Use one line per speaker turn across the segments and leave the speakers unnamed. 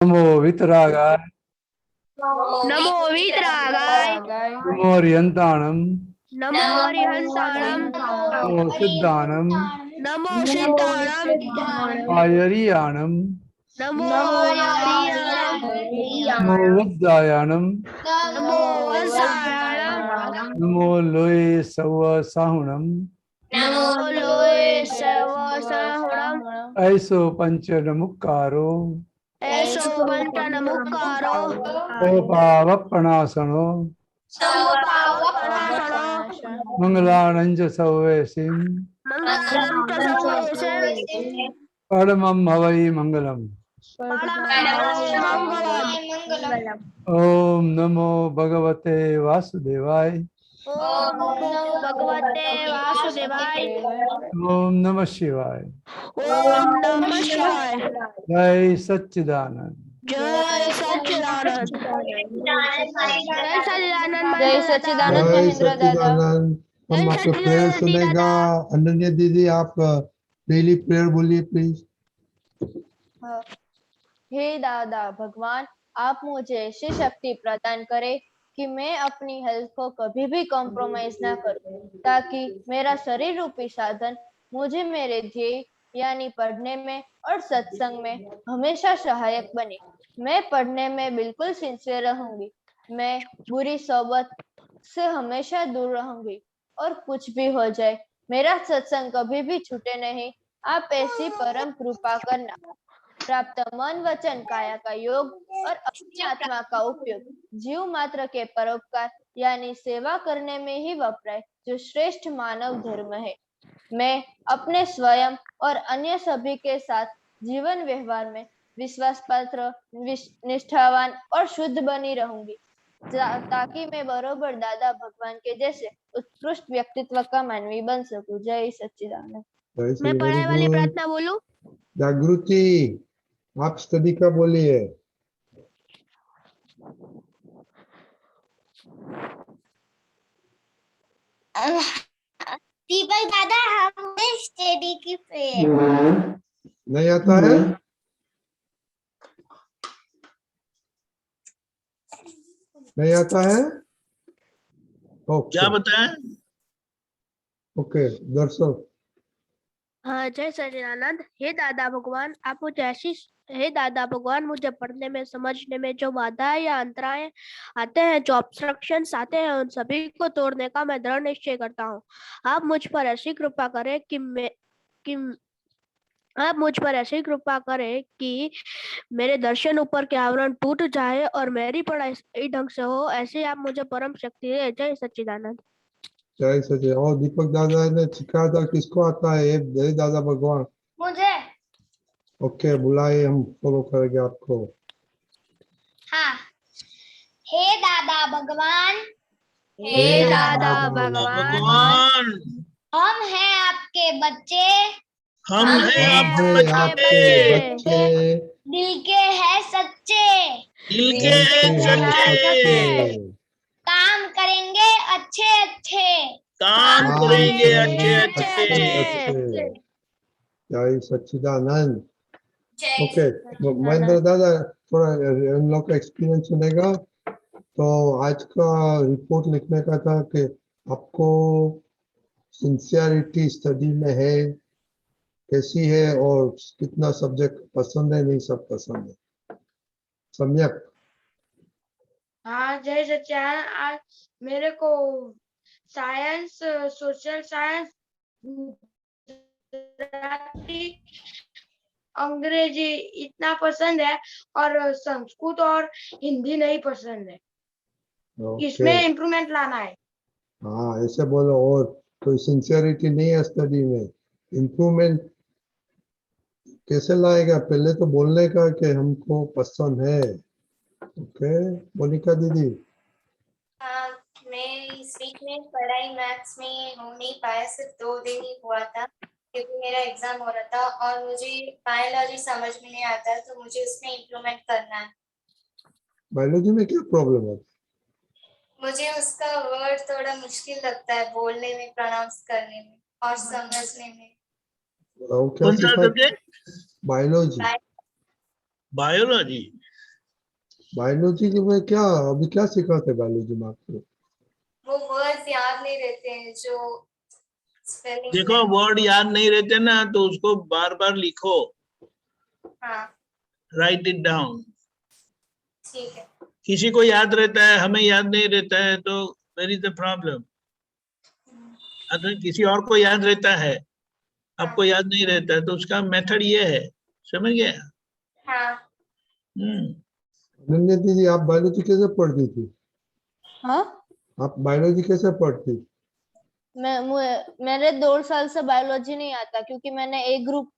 नमो वितरागाय
नमो वीतरागाय
नमो रियंताणम
नमो हरिहंसाणम
नमो सिद्धानम
नमो सिद्धाणम
आयरियाणम
नमो हरियाणम
नमो वज्जायाणम
नमो वसायाणम
नमो लोये सव साहुणम
नमो लोए सवसाहुणम
ऐसो पंच नमुक्कारो
ऐसो पंच नमुक्कारो
सोपावपणासनो
समपावपणासनो
मंगलानंज सवैसिम
मंगलम च सर्वेषु
परमं हवै मंगलम।
मंगलम।
ओम नमो भगवते वासुदेवाय
ओम नमो भगवते वासुदेवाय।
ओम नमः शिवाय।
ओम नमः शिवाय।
जय सच्चिदानंद।
जय सच्चिदानंद। जय सच्चिदानंद
जय
महेंद्र दादा।
सच्चिदानंद
जय
महेंद्र दादा।
सच्चिदानंद। हम
जय
आपके प्रेयर
सच्चिदानंद
सुनेगा।
दादा।
अनन्या दीदी आप डेली प्रेयर बोलिए प्लीज।
हे दादा भगवान, आप मुझे ऐसी शक्ति प्रदान करें कि मैं अपनी हेल्थ को कभी भी कॉम्प्रोमाइज ना करूं, ताकि मेरा शरीर रूपी साधन मुझे मेरे ध्येय यानी पढ़ने में और सत्संग में हमेशा सहायक बने। मैं पढ़ने में बिल्कुल सिंसियर रहूंगी। मैं बुरी सोबत से हमेशा दूर रहूंगी और कुछ भी हो जाए मेरा सत्संग कभी भी छूटे नहीं। आप ऐसी परम कृपा करना। प्राप्त मन वचन काया का योग और अपनी आत्मा का उपयोग जीव मात्र के परोपकार यानी सेवा करने में ही वपराय, जो श्रेष्ठ मानव धर्म है। मैं अपने स्वयं और अन्य सभी के साथ जीवन व्यवहार में विश्वास पात्र, निष्ठावान और शुद्ध बनी रहूंगी, ताकि मैं बरोबर दादा भगवान के जैसे उत्कृष्ट व्यक्तित्व का मानवी बन सकूं। जय सच्चिदानंद।
मैं पढ़ाई वाली प्रार्थना बोलूं?
जागृति आप स्टडी का बोलिए।
दीपक दादा, हमें स्टडी की प्रेयर
नहीं आता है? नहीं आता है?
क्या बताएं?
ओके दर्शक।
हाँ, जय सच्चिदानंद। हे दादा भगवान, आप मुझे ऐसी हे दादा भगवान, मुझे पढ़ने में समझने में जो बाधा या अंतराय आते हैं, जो ऑब्स्ट्रक्शंस आते हैं, उन सभी को तोड़ने का मैं दृढ़ निश्चय करता हूँ। आप मुझ पर ऐसी कृपा करें कि आप मुझ पर ऐसी कृपा करें कि मेरे दर्शन ऊपर के आवरण टूट जाए और मेरी पढ़ाई सही ढंग से हो, ऐसे आप मुझे परम शक्ति दे। जय सच्चिदानंद।
जय सच्चिदानंद। और दीपक दादा ने सिखाया था किसको आता है? ये जय दादा भगवान।
मुझे।
ओके बुलाए, हम फॉलो करेंगे आपको।
हाँ। हे दादा भगवान,
हे दादा भगवान,
भगवान
हम हैं आपके बच्चे,
हम
हम
हैं
हैं
आपके
आपके
बच्चे,
दिल के हैं सच्चे,
दिल के हैं सच्चे,
काम करेंगे अच्छे अच्छे,
काम करेंगे अच्छे अच्छे।
जय सच्चिदानंद। ओके महेंद्र दादा थोड़ा इन लोग का एक्सपीरियंस सुनेगा। तो आज का रिपोर्ट लिखने का था कि आपको सिंसियरिटी स्टडी में है कैसी है और कितना सब्जेक्ट पसंद है, नहीं सब पसंद है। सम्यक।
हाँ जय सच्चिदानंद। आज मेरे को साइंस, सोशल साइंस, अंग्रेजी इतना पसंद है और संस्कृत और हिंदी नहीं पसंद है। इसमें इम्प्रूवमेंट लाना है।
हाँ ऐसे बोलो। और कोई सिंसियरिटी नहीं है स्टडी में, इम्प्रूवमेंट कैसे लाएगा? पहले तो बोलने का कि हमको पसंद है। ओके मोनिका दीदी।
मैं इस वीक में पढ़ाई मैथ्स में हो नहीं पाया, सिर्फ 2 दिन ही हुआ था क्योंकि मेरा एग्जाम हो रहा था और मुझे बायोलॉजी समझ में नहीं आता, तो मुझे उसमें इम्प्रूवमेंट करना है।
बायोलॉजी में क्या प्रॉब्लम है?
मुझे उसका वर्ड थोड़ा मुश्किल लगता है बोलने में, प्रोनाउंस करने में और समझने में।
क्या
कौन सा
सिखा?
सब्जेक्ट?
बायोलॉजी।
बायोलॉजी।
बायोलॉजी में क्या अभी क्या सिखाते हैं बायोलॉजी में आपको?
वो वर्ड्स याद नहीं रहते हैं जो स्पेलिंग।
देखो वर्ड याद नहीं रहते ना तो उसको बार बार लिखो,
हाँ
राइट इट डाउन।
ठीक है।
किसी को याद रहता है, हमें याद नहीं रहता है, तो वेर इज द प्रॉब्लम। अगर किसी और को याद रहता है, आपको याद नहीं रहता है, तो उसका मेथड ये है, समझ गए?
हाँ
अनन्या दीदी आप बायोलॉजी कैसे पढ़ती थी?
हाँ,
आप बायोलॉजी कैसे पढ़ती?
मेरे 2 साल से बायोलॉजी नहीं आता क्योंकि मैंने ए ग्रुप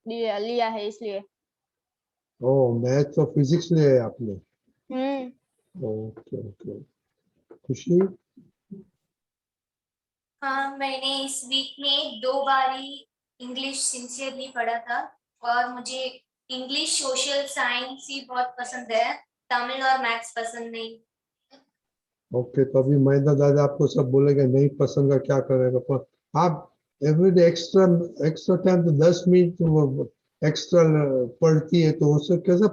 लिया है इसलिए।
ओ मैथ्स और फिजिक्स लिया है आपने?
हम्म।
Okay okay. खुशी?
हाँ मैंने इस वीक में 2 बार ही इंग्लिश सिंसियरली पढ़ा था और मुझे इंग्लिश सोशल साइंस ही बहुत पसंद है, तमिल और मैथ्स पसंद नहीं।
ओके तो अभी महेंद्र दादा आपको सब बोलेगा नहीं पसंद का क्या करेगा, पर आप एवरीडे एक्स्ट्रा एक्स्ट्रा टाइम तो 10 मिनट एक्स्ट्रा पढ़ती है तो उससे कैसे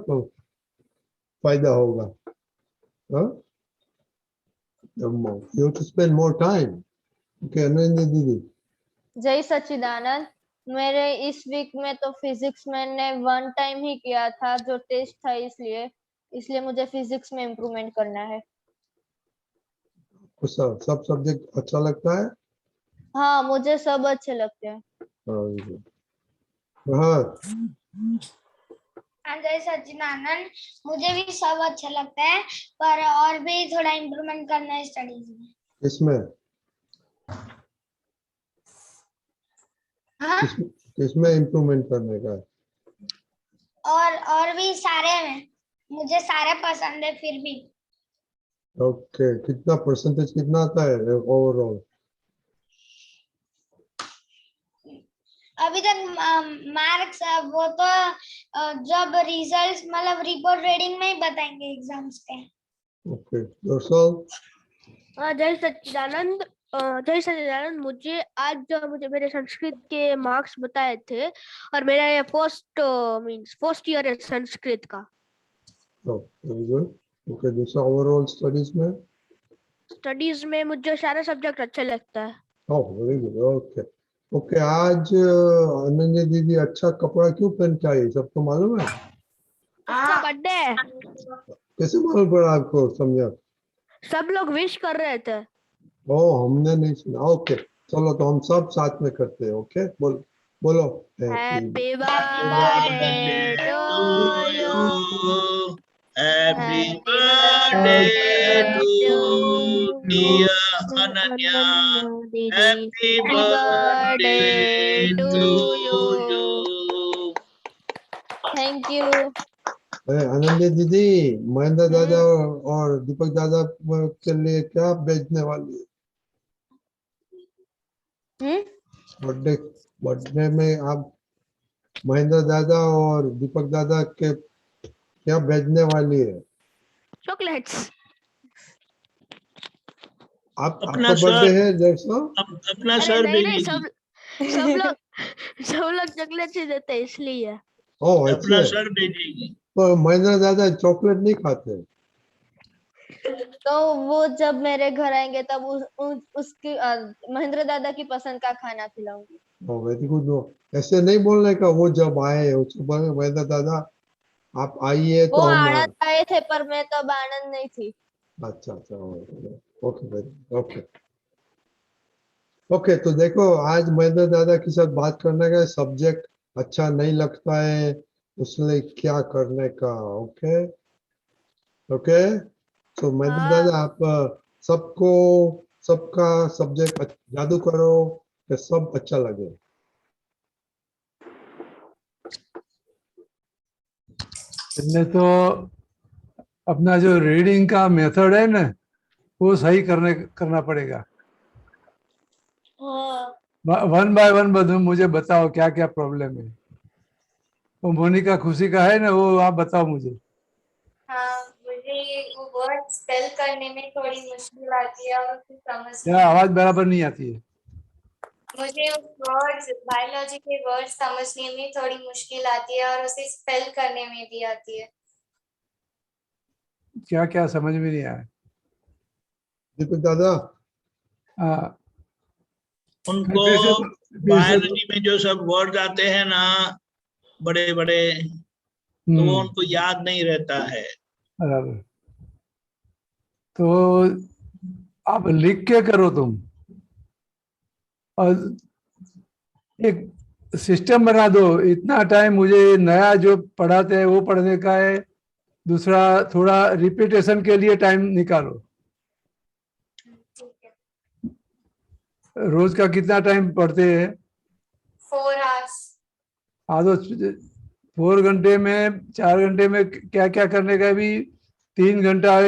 फायदा होगा? हाँ, you have to spend more time. Okay, Ananya दीदी।
जय सच्चिदानंद। मेरे इस वीक में तो फिजिक्स मैंने 1 टाइम ही किया था जो टेस्ट था, इसलिए मुझे फिजिक्स में इम्प्रूवमेंट करना है।
आपको सब सब्जेक्ट अच्छा लगता है?
हाँ, मुझे सब अच्छे लगते हैं।
हाँ
जय सच्चिदानंद, मुझे भी सब अच्छा लगता है पर और भी थोड़ा इम्प्रूवमेंट करना है स्टडीज में।
किसमें?
हाँ
किसमें इम्प्रूवमेंट करने का है?
और भी सारे में, मुझे सारे पसंद है फिर भी।
ओके कितना परसेंटेज कितना आता है ओवरऑल?
अभी तक मार्क्स वो तो जब रिजल्ट्स मतलब रिपोर्ट रीडिंग में ही बताएंगे एग्जाम्स के।
ओके दरअसल
जय सच्चिदानंद। जय सच्चिदानंद, मुझे आज जो मुझे मेरे संस्कृत के मार्क्स बताए थे और मेरा ये फर्स्ट ईयर है संस्कृत का।
Very good. ओके दूसरा ओवरऑल
स्टडीज में मुझे सारे सब्जेक्ट अच्छे लगता है।
Oh very good. Okay okay आज अनन्या दीदी अच्छा कपड़ा क्यों पहन के आई सबको मालूम है?
उसका बर्थडे है,
कैसे मालूम पड़ा आपको? समझा?
सब लोग विश कर रहे थे।
ओह हमने नहीं सुना। ओके चलो तो हम सब साथ में करते हैं। ओके बोलो
happy
birthday
birthday
to
to
you,
you,
happy
happy
birthday to
birthday
dear Ananya,
दीदी,
happy
happy
birthday
birthday
to
to
you.
You.
Thank you.
Ananya दीदी महेंद्र दादा और दीपक दादा के लिए क्या भेजने वाली है? बर्थडे बर्थडे में आप महेंद्र दादा और दीपक दादा के क्या भेजने वाली है?
चॉकलेट्स।
आपका
अपना
बर्थडे
सर,
है जैसा?
अपना
अरे
सर
नहीं नहीं,
भेजेगी,
सब लोग चॉकलेट ही देते हैं इसलिए।
ओह
अपना
ऐसे
सर भेजेगी।
तो महेंद्र दादा चॉकलेट नहीं खाते?
तो वो जब मेरे घर आएंगे तब उसकी महेंद्र दादा की पसंद का खाना खिलाऊंगी।
Oh very good. ऐसे नहीं बोलने का, वो जब आए उसको बोले महेंद्र दादा आप आइए
वो
तो हम
आनंद आए थे पर मैं तब आनंद नहीं थी।
अच्छा अच्छा ओके ओके ओके तो देखो आज महेंद्र दादा के साथ बात करने का सब्जेक्ट अच्छा नहीं लगता है उसने क्या करने का। ओके ओके तो महेंद्र
हाँ,
दादा आप सबको सबका सब्जेक्ट जादू करो कि सब अच्छा लगे।
पहले तो अपना जो रीडिंग का मेथड है ना वो सही करना पड़ेगा। वन बाय वन मुझे बताओ क्या क्या प्रॉब्लम है। वो मोनिका खुशी का है ना, वो आप बताओ मुझे।
हाँ मुझे वो वर्ड स्पेल करने में थोड़ी मुश्किल आती है और उसे समझने
क्या
में।
आवाज बराबर नहीं आती है?
मुझे वर्ड्स बायोलॉजी के वर्ड समझने में थोड़ी मुश्किल आती है और उसे स्पेल करने में भी आती है।
क्या क्या समझ में नहीं आया?
दीपक दादा
हाँ,
उनको
फिर से
बायोलॉजी में जो सब वर्ड आते हैं ना बड़े बड़े, तो वो उनको याद नहीं रहता है।
बराबर। तो आप लिख के करो तुम, और एक सिस्टम बना दो। इतना टाइम मुझे नया जो पढ़ाते हैं वो पढ़ने का है, दूसरा थोड़ा रिपीटेशन के लिए टाइम निकालो।
ठीक है।
रोज का कितना टाइम पढ़ते हैं?
4 hours।
हाँ, तो 4 घंटे में 4 घंटे में क्या क्या करने का है? भी 3 घंटा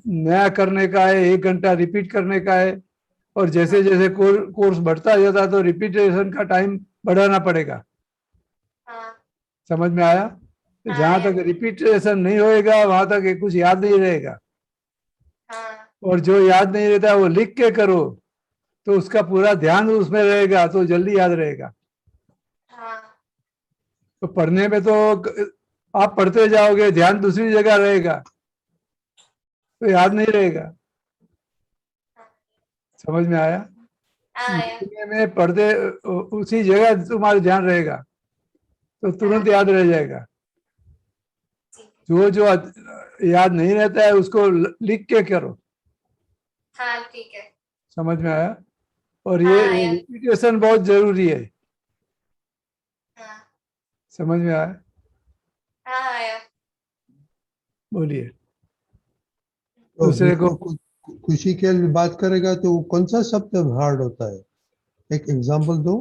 नया करने का है, 1 घंटा रिपीट करने का है। और जैसे जैसे कोर्स बढ़ता जाता है तो रिपीटेशन का टाइम बढ़ाना पड़ेगा।
हाँ
समझ में आया? जहां
हाँ
तक रिपीटेशन नहीं होएगा वहां तक कुछ याद नहीं रहेगा।
हाँ
और जो याद नहीं रहता वो लिख के करो, तो उसका पूरा ध्यान उसमें रहेगा, तो जल्दी याद रहेगा।
हाँ
तो पढ़ने में तो आप पढ़ते जाओगे, ध्यान दूसरी जगह रहेगा, तो याद नहीं रहेगा। समझ में आया?
आया।
लिखने में पढ़ते उसी जगह तुम्हारा ध्यान रहेगा, तो तुरंत याद रह जाएगा।
ठीक
जो
है।
जो याद नहीं रहता है उसको लिख के करो।
हाँ ठीक है।
समझ में आया? और
हाँ
ये
आया।
रिपीटेशन बहुत जरूरी है।
हाँ
समझ में आया?
हाँ आया।
बोलिए।
तो
दूसरे को
खुशी के लिए बात करेगा तो कौन सा शब्द हार्ड होता है? एक एग्जांपल दो।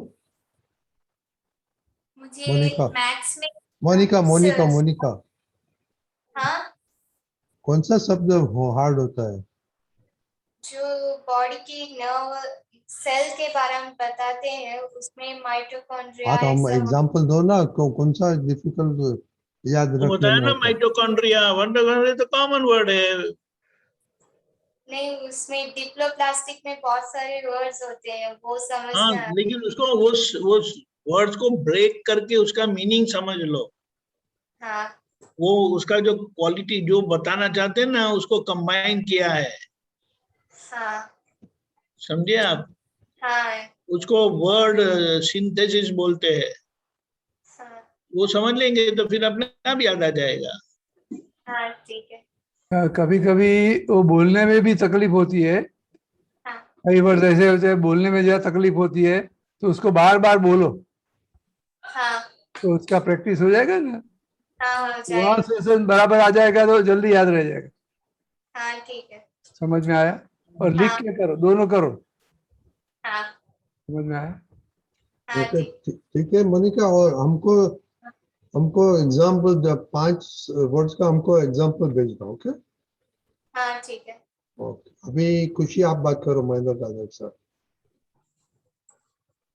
मुझे
मोनिका
मैथ्स में
मोनिका मोनिका
स-
मोनिका
हाँ,
कौन सा शब्द हार्ड होता है?
जो बॉडी की नर्व सेल के बारे में बताते हैं उसमें
हाँ
माइटोकॉन्ड्रिया
तो हम
ऐसा
एग्जांपल दो ना, कौन सा डिफिकल्ट याद
वो
रखने
बताया
में
ना
होता है?
माइटोकॉन्ड्रिया। माइटोकॉन्ड्रिया तो कॉमन वर्ड है।
नहीं, उसमें डिप्लोप्लास्टिक में बहुत सारे वर्ड्स होते हैं वो
हाँ,
समझना।
लेकिन उसको वो वर्ड्स को ब्रेक करके उसका मीनिंग समझ लो।
हाँ
वो उसका जो क्वालिटी जो बताना चाहते हैं ना उसको कंबाइन किया है।
हाँ
समझे आप?
हाँ
उसको वर्ड सिंथेसिस बोलते हैं।
हाँ
वो समझ लेंगे तो फिर अपने आप याद आ जाएगा।
हाँ ठीक है।
कभी कभी वो बोलने में भी तकलीफ होती है।
हाँ
कई वर्ड ऐसे होते हैं बोलने में ज्यादा तकलीफ होती है, तो उसको बार बार बोलो,
हाँ
तो उसका प्रैक्टिस हो जाएगा ना।
हाँ हो
वहां
जाएगा।
से बराबर आ जाएगा तो जल्दी याद रह जाएगा।
हाँ ठीक है।
समझ में आया? और लिख
हाँ
के करो, दोनों करो।
हाँ
समझ में आया?
हाँ
ओके
ठीक।
ठीक है मोनिका। और हमको हमको एग्जाम्पल 5 वर्ड्स का हमको एग्जाम्पल भेजना। ओके
हाँ ठीक है।
ओके। अभी खुशी आप बात करो महेंद्र दादा के साथ।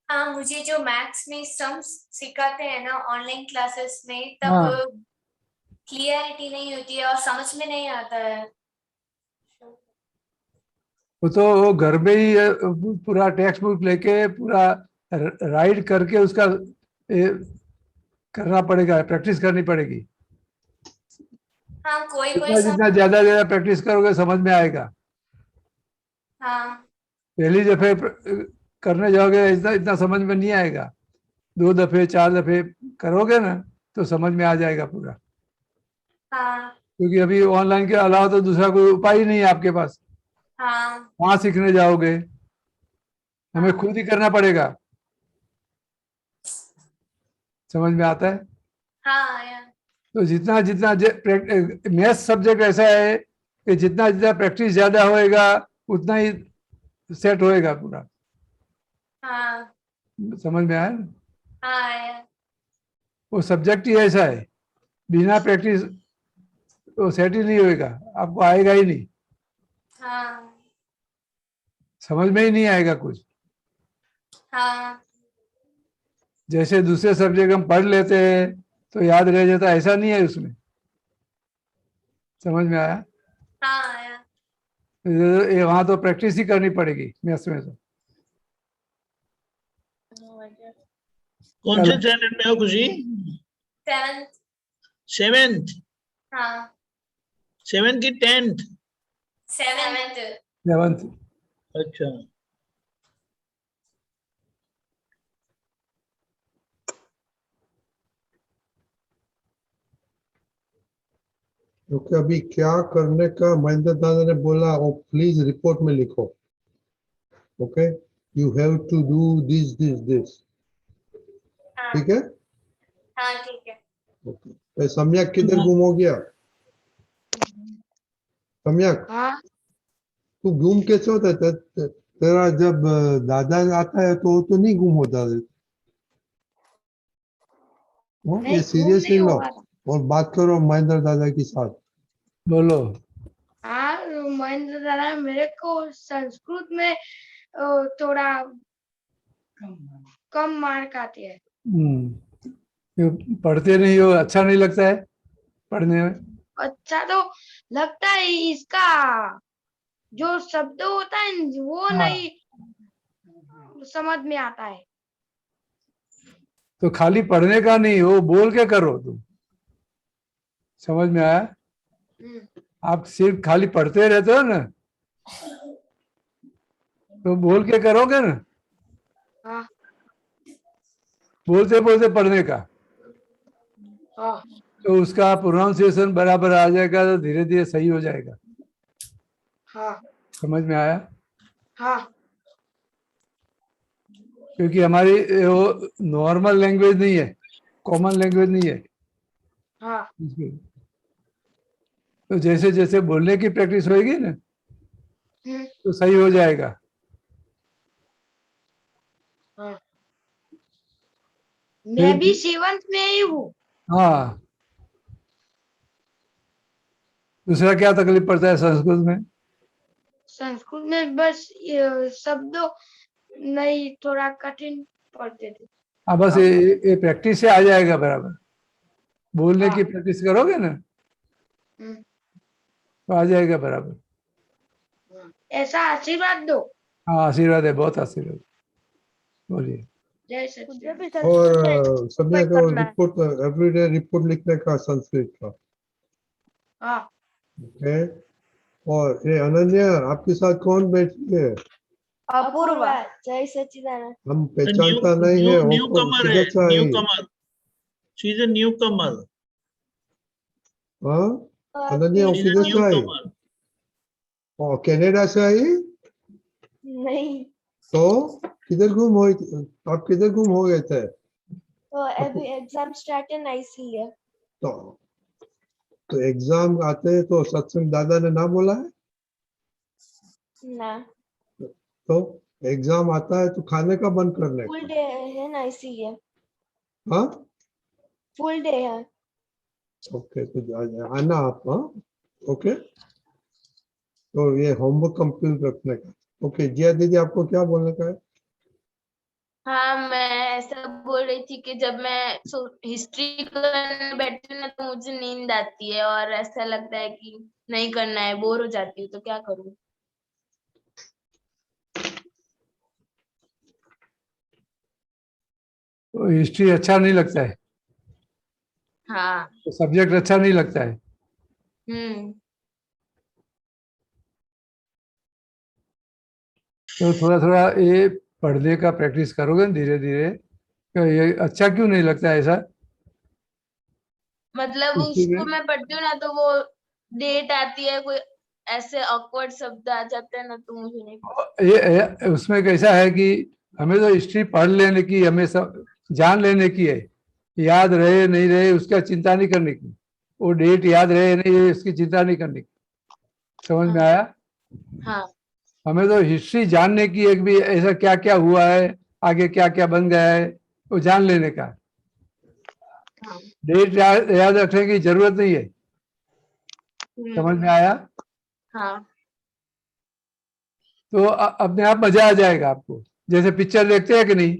हाँ, मुझे जो मैथ्स में सम्स सिखाते हैं ना ऑनलाइन क्लासेस में तब
हाँ,
क्लियरिटी नहीं होती है और समझ में नहीं आता है।
वो तो वो घर में ही पूरा टेक्स्ट बुक लेके पूरा राइट करके उसका करना पड़ेगा, प्रैक्टिस करनी पड़ेगी।
हाँ कोई कोई
जितना
सम।
जितना ज्यादा ज्यादा प्रैक्टिस करोगे समझ में आएगा।
हाँ
पहली दफे करने जाओगे इतना इतना समझ में नहीं आएगा। 2 दफे 4 दफे करोगे ना तो समझ में आ जाएगा पूरा।
हाँ
क्योंकि अभी ऑनलाइन के अलावा तो दूसरा कोई उपाय ही नहीं है आपके पास।
हाँ
वहां सीखने जाओगे, हमें
हाँ
खुद ही करना पड़ेगा। समझ में आता है?
हाँ यार।
तो जितना जितना मैथ सब्जेक्ट ऐसा है कि जितना जितना प्रैक्टिस ज्यादा होएगा उतना ही सेट होएगा पूरा।
हाँ
समझ में आया ना?
हाँ यार।
वो सब्जेक्ट ही ऐसा है, बिना प्रैक्टिस वो सेट ही नहीं होएगा, आपको आएगा ही नहीं,
हाँ
समझ में ही नहीं आएगा कुछ।
हाँ
जैसे दूसरे सब्जेक्ट हम पढ़ लेते हैं तो याद रह जाता है, ऐसा नहीं है उसमें। समझ में आया?
हाँ यार।
ये वहां तो प्रैक्टिस ही करनी पड़ेगी मैथ्स में तो।
कौन से स्टैंडर्ड में हो खुशी?
7th।
7th?
हाँ
7th की 10th?
7th।
7th।
अच्छा,
ओके, अभी क्या करने का महेंद्र दादा ने बोला वो प्लीज रिपोर्ट में लिखो। Okay, you have to do this.
हाँ
ठीक है?
हाँ ठीक है।
ओके, सम्यक किधर गुम हो गया? सम्यक,
हाँ
तू गुम कैसे होता है? तेरा जब दादा आता है तो वो तो नहीं गुम होता है।
नहीं,
ये
गुम
सीरियसली
नहीं
लो
हुआ था।
और बात करो महेंद्र दादा के साथ।
बोलो।
हाँ महेंद्र दादा, मेरे को संस्कृत में थोड़ा कम मार्क आते हैं।
क्यों पढ़ते नहीं हो? अच्छा नहीं लगता है पढ़ने में?
अच्छा तो लगता है, इसका जो शब्द होता है वो
हाँ।
नहीं समझ में आता है।
तो खाली पढ़ने का नहीं हो, बोल के करो तुम। समझ में आया? आप सिर्फ खाली पढ़ते रहते हो ना, तो बोल के करोगे ना।
हाँ
बोलते बोलते पढ़ने का,
हाँ
तो उसका प्रोनाउंसिएशन बराबर आ जाएगा, तो धीरे धीरे सही हो जाएगा।
हाँ
समझ में आया?
हाँ
क्योंकि हमारी वो नॉर्मल लैंग्वेज नहीं है, कॉमन लैंग्वेज नहीं है।
हाँ
तो जैसे जैसे बोलने की प्रैक्टिस होगी ना, तो सही हो जाएगा।
हाँ। मैं भी 7th में ही हूँ।
हाँ। दूसरा क्या तकलीफ पड़ता है संस्कृत में?
संस्कृत में बस शब्दों नहीं, थोड़ा कठिन पढ़ते थे।
हाँ, बस ये प्रैक्टिस से आ जाएगा बराबर। बोलने
हाँ।
की प्रैक्टिस करोगे ना, तो आ जाएगा बराबर।
ऐसा आशीर्वाद दो।
हाँ, आशीर्वाद है, बहुत आशीर्वाद। बोलिए।
जय
मुझे भी
सच्चिदानंद।
और
संस्कृत
सम्यक को
करना है।
रिपोर्ट एवरीडे रिपोर्ट लिखने का संस्कृत का।
हाँ
ओके, और ये अनन्या आपके साथ कौन बैठी है?
अपूर्वा। जय सच्चिदानंद।
हम
न्यू
पहचानता नहीं
न्यू
है
न्यू
वो
कमर है,
किधर से
न्यू
आई?
Comer. She is a newcomer.
हाँ, अनन्या वो
शी इज अ
किधर
न्यू
से आई?
कमर।
और कनाडा से आई?
नहीं,
तो किधर गुम हो? आप किधर गुम हो गए थे?
तो अभी एग्जाम स्टार्ट है ना, इसलिए।
तो एग्जाम आते हैं तो सत्संग दादा ने ना बोला है?
ना,
तो एग्जाम आता है तो खाने का बंद करने
फुल
का।
डे है ना, इसीलिए।
हाँ,
फुल डे है।
ओके, तो आना आप। हाँ, ओके, तो ये होमवर्क कंप्लीट रखने का। ओके, जिया दीदी आपको क्या बोलने का है?
हाँ, मैं ऐसा बोल रही थी कि जब मैं हिस्ट्री करने बैठती हूँ ना, तो मुझे नींद आती है और ऐसा लगता है कि नहीं करना है, बोर हो जाती हूँ, तो क्या करूँ?
तो हिस्ट्री अच्छा नहीं लगता है,
हाँ।
तो सब्जेक्ट अच्छा नहीं लगता है। तो थोड़ा थोड़ा ये पढ़ने का प्रैक्टिस करोगे धीरे धीरे, तो ये अच्छा क्यों नहीं लगता है ऐसा?
मतलब
हिस्ट्री
उसको
में
मैं पढ़ती हूँ ना, तो वो डेट आती है, कोई ऐसे ऑकवर्ड शब्द आ जाते हैं ना, तो मुझे नहीं पसंद।
ये उसमें कैसा है कि हमें तो हिस्ट्री पढ़ लेने की, हमें सब जान लेने की है। याद रहे नहीं रहे उसका चिंता नहीं करने की, वो डेट याद रहे नहीं रहे उसकी चिंता नहीं करने की। समझ में आया?
हाँ
हमें तो हिस्ट्री जानने की है कि भी ऐसा क्या क्या हुआ है, आगे क्या क्या बन गया है, वो जान लेने का।
हाँ।
डेट याद रखने की जरूरत नहीं है। समझ में आया?
हाँ
तो अपने आप मजा आ जाएगा आपको। जैसे पिक्चर देखते हैं कि नहीं,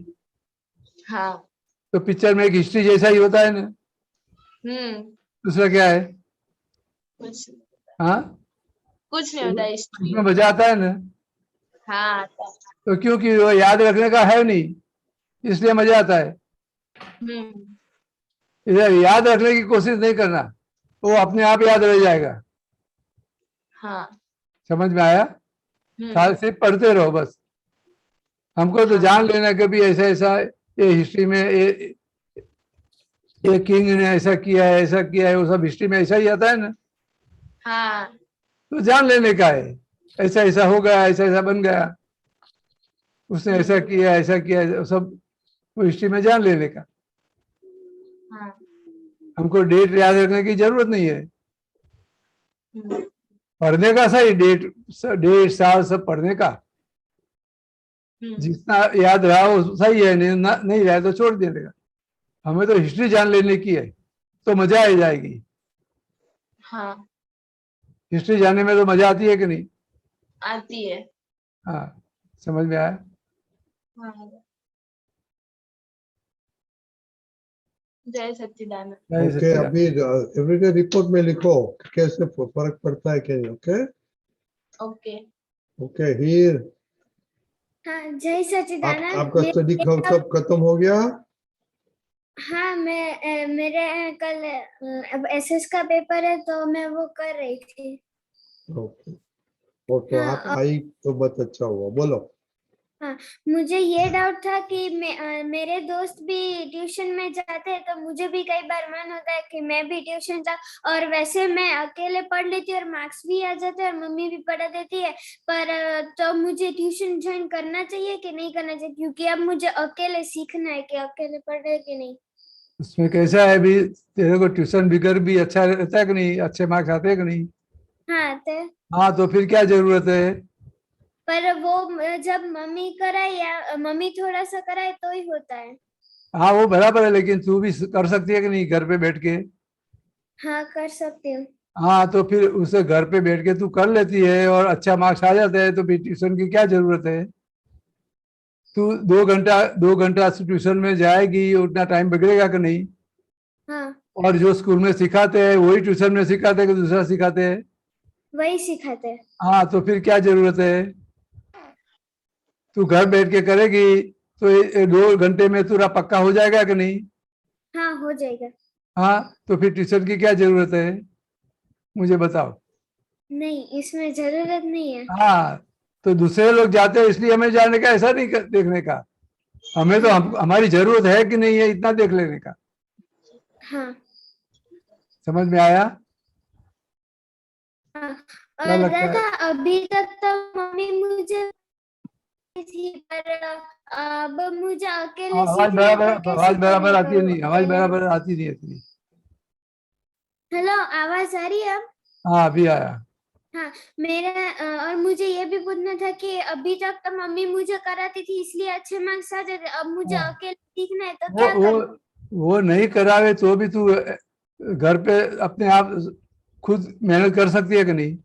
हाँ।
तो पिक्चर में एक हिस्ट्री जैसा ही होता है ना, दूसरा क्या है?
कुछ
हाँ,
कुछ नहीं होता हिस्ट्री।
उसमें मजा आता है ना।
हाँ आता है।
तो क्योंकि वो याद रखने का है नहीं, इसलिए मजा आता है। इधर याद रखने की कोशिश नहीं करना, वो अपने आप याद रह जाएगा।
हाँ।
समझ में आया? सिर्फ पढ़ते रहो बस। हमको तो
हाँ।
जान लेना कभी ऐसा ऐसा ये हिस्ट्री में ये किंग ने ऐसा किया है, ऐसा किया है, वो सब हिस्ट्री में ऐसा ही आता है ना।
हाँ।
तो जान लेने का है, ऐसा ऐसा हो गया, ऐसा ऐसा बन गया, उसने ऐसा किया, ऐसा किया, सब वो हिस्ट्री में जान लेने का।
हाँ।
हमको डेट याद रखने की जरूरत नहीं है। पढ़ने का सही, डेट साल सब पढ़ने का, जितना याद रहा वो सही है, नहीं रहा तो छोड़ देने का। हमें तो हिस्ट्री जान लेने की है, तो मजा आ जाएगी।
हाँ।
हिस्ट्री जानने में तो मजा आती है कि नहीं?
आती है।
हाँ, समझ में आया?
हाँ। जय सच्चिदानंद।
जय
ओके,
सच्चिदानंद।
अभी एवरीडे रिपोर्ट में लिखो कैसे फर्क पड़ता है कि नहीं। Okay
okay.
ओके हीर,
हाँ, जय सच्चिदानंद।
आपका स्टडी सब खत्म हो गया?
हाँ, मेरे कल एसएस का पेपर है तो मैं वो कर रही थी।
ओके ओके,
हाँ,
आप आई तो बहुत अच्छा हुआ। बोलो।
हाँ, मुझे ये डाउट था कि मेरे दोस्त भी ट्यूशन में जाते हैं तो मुझे भी कई बार मन होता है कि मैं भी ट्यूशन जाऊं, और वैसे मैं अकेले पढ़ लेती हूँ और मार्क्स भी आ जाते हैं और मम्मी भी पढ़ा देती है, पर तो मुझे ट्यूशन ज्वाइन करना चाहिए कि नहीं करना चाहिए, क्योंकि अब मुझे अकेले सीखना है कि अकेले पढ़ रहे कि नहीं।
उसमें कैसा है, भी तेरे को ट्यूशन बिगर भी अच्छा रहता है कि नहीं, अच्छे मार्क्स आते हैं कि नहीं?
हाँ,
हाँ, तो फिर क्या जरूरत है?
पर वो जब मम्मी कराए या मम्मी थोड़ा सा कराए तो ही होता है।
हाँ, वो बराबर है, लेकिन तू भी कर सकती है कि नहीं घर पे बैठ के?
हाँ, कर सकती हूँ।
हाँ, तो फिर उसे घर पे बैठ के तू कर लेती है और अच्छा मार्क्स आ जाता है, तो फिर ट्यूशन की क्या जरूरत है? तू 2 घंटा ट्यूशन में जाएगी, उतना टाइम बिगड़ेगा कि नहीं?
हाँ,
और जो स्कूल में सिखाते हैं वही ट्यूशन में सिखाते हैं कि दूसरा सिखाते हैं?
वही सिखाते हैं।
हाँ, तो फिर क्या जरूरत है? तू घर बैठ के करेगी तो 2 घंटे में तेरा पक्का हो जाएगा कि नहीं?
हाँ, हो जाएगा।
हाँ, तो फिर ट्यूशन की क्या जरूरत है, मुझे बताओ।
नहीं, इसमें जरूरत नहीं है।
हाँ, तो दूसरे लोग जाते हैं इसलिए हमें जाने का, ऐसा नहीं देखने का। हमें तो हमारी जरूरत है कि नहीं है, इतना देख लेने का।
हाँ,
समझ में आया?
हाँ।
क्या
और
लगता है?
दादा, अभी तक तो मम्मी मुझे थी, पर अब मुझे अकेले
आवाज
सीखना है
बराबर
तो कैसे
आवाज बराबर आती है
करूँ
नहीं, आवाज
अकेले?
बराबर आती नहीं है इतनी।
हेलो, आवाज आ रही है अब?
हाँ, अभी आया।
हाँ, और मुझे ये भी पूछना था कि अभी तक तो मम्मी मुझे कराती थी इसलिए अच्छे मार्क्स आ जाते, अब मुझे
हाँ,
अकेले सीखना है तो
वो
क्या
वो
करूँ?
वो नहीं करावे तो भी तू घर पे अपने आप खुद मेहनत कर सकती है कि नहीं?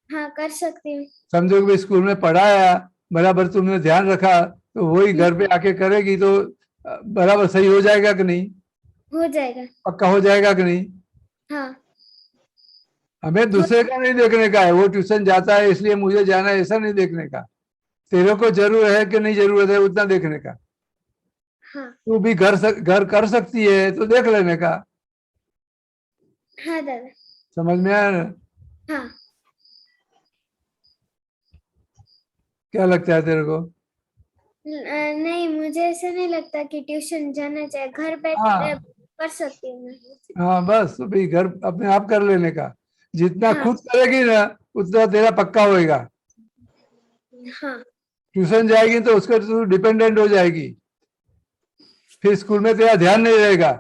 हाँ, कर सकती हूँ।
समझो कि स्कूल में पढ़ाया, बराबर तुमने ध्यान रखा, तो वही घर पे आके करेगी तो बराबर सही हो जाएगा कि नहीं?
हो जाएगा।
पक्का हो जाएगा कि नहीं?
हाँ,
हमें दूसरे का नहीं देखने का है, वो ट्यूशन जाता है इसलिए मुझे जाना है, ऐसा नहीं देखने का। तेरे को जरूरत है कि नहीं जरूरत है, उतना देखने का।
हाँ,
तू भी घर कर सकती है तो देख लेने का।
हाँ दादा।
समझ में आया ना?
हाँ,
क्या लगता है तेरे को?
नहीं, मुझे ऐसा नहीं लगता कि ट्यूशन जाना चाहिए, घर बैठ
हाँ,
कर सकती हूँ मैं।
हाँ, बस तो भाई घर अपने आप कर लेने का। जितना
हाँ,
खुद करेगी ना उतना तेरा पक्का होएगा।
हाँ,
ट्यूशन जाएगी तो उसका तू डिपेंडेंट हो जाएगी, फिर स्कूल में तेरा ध्यान नहीं रहेगा।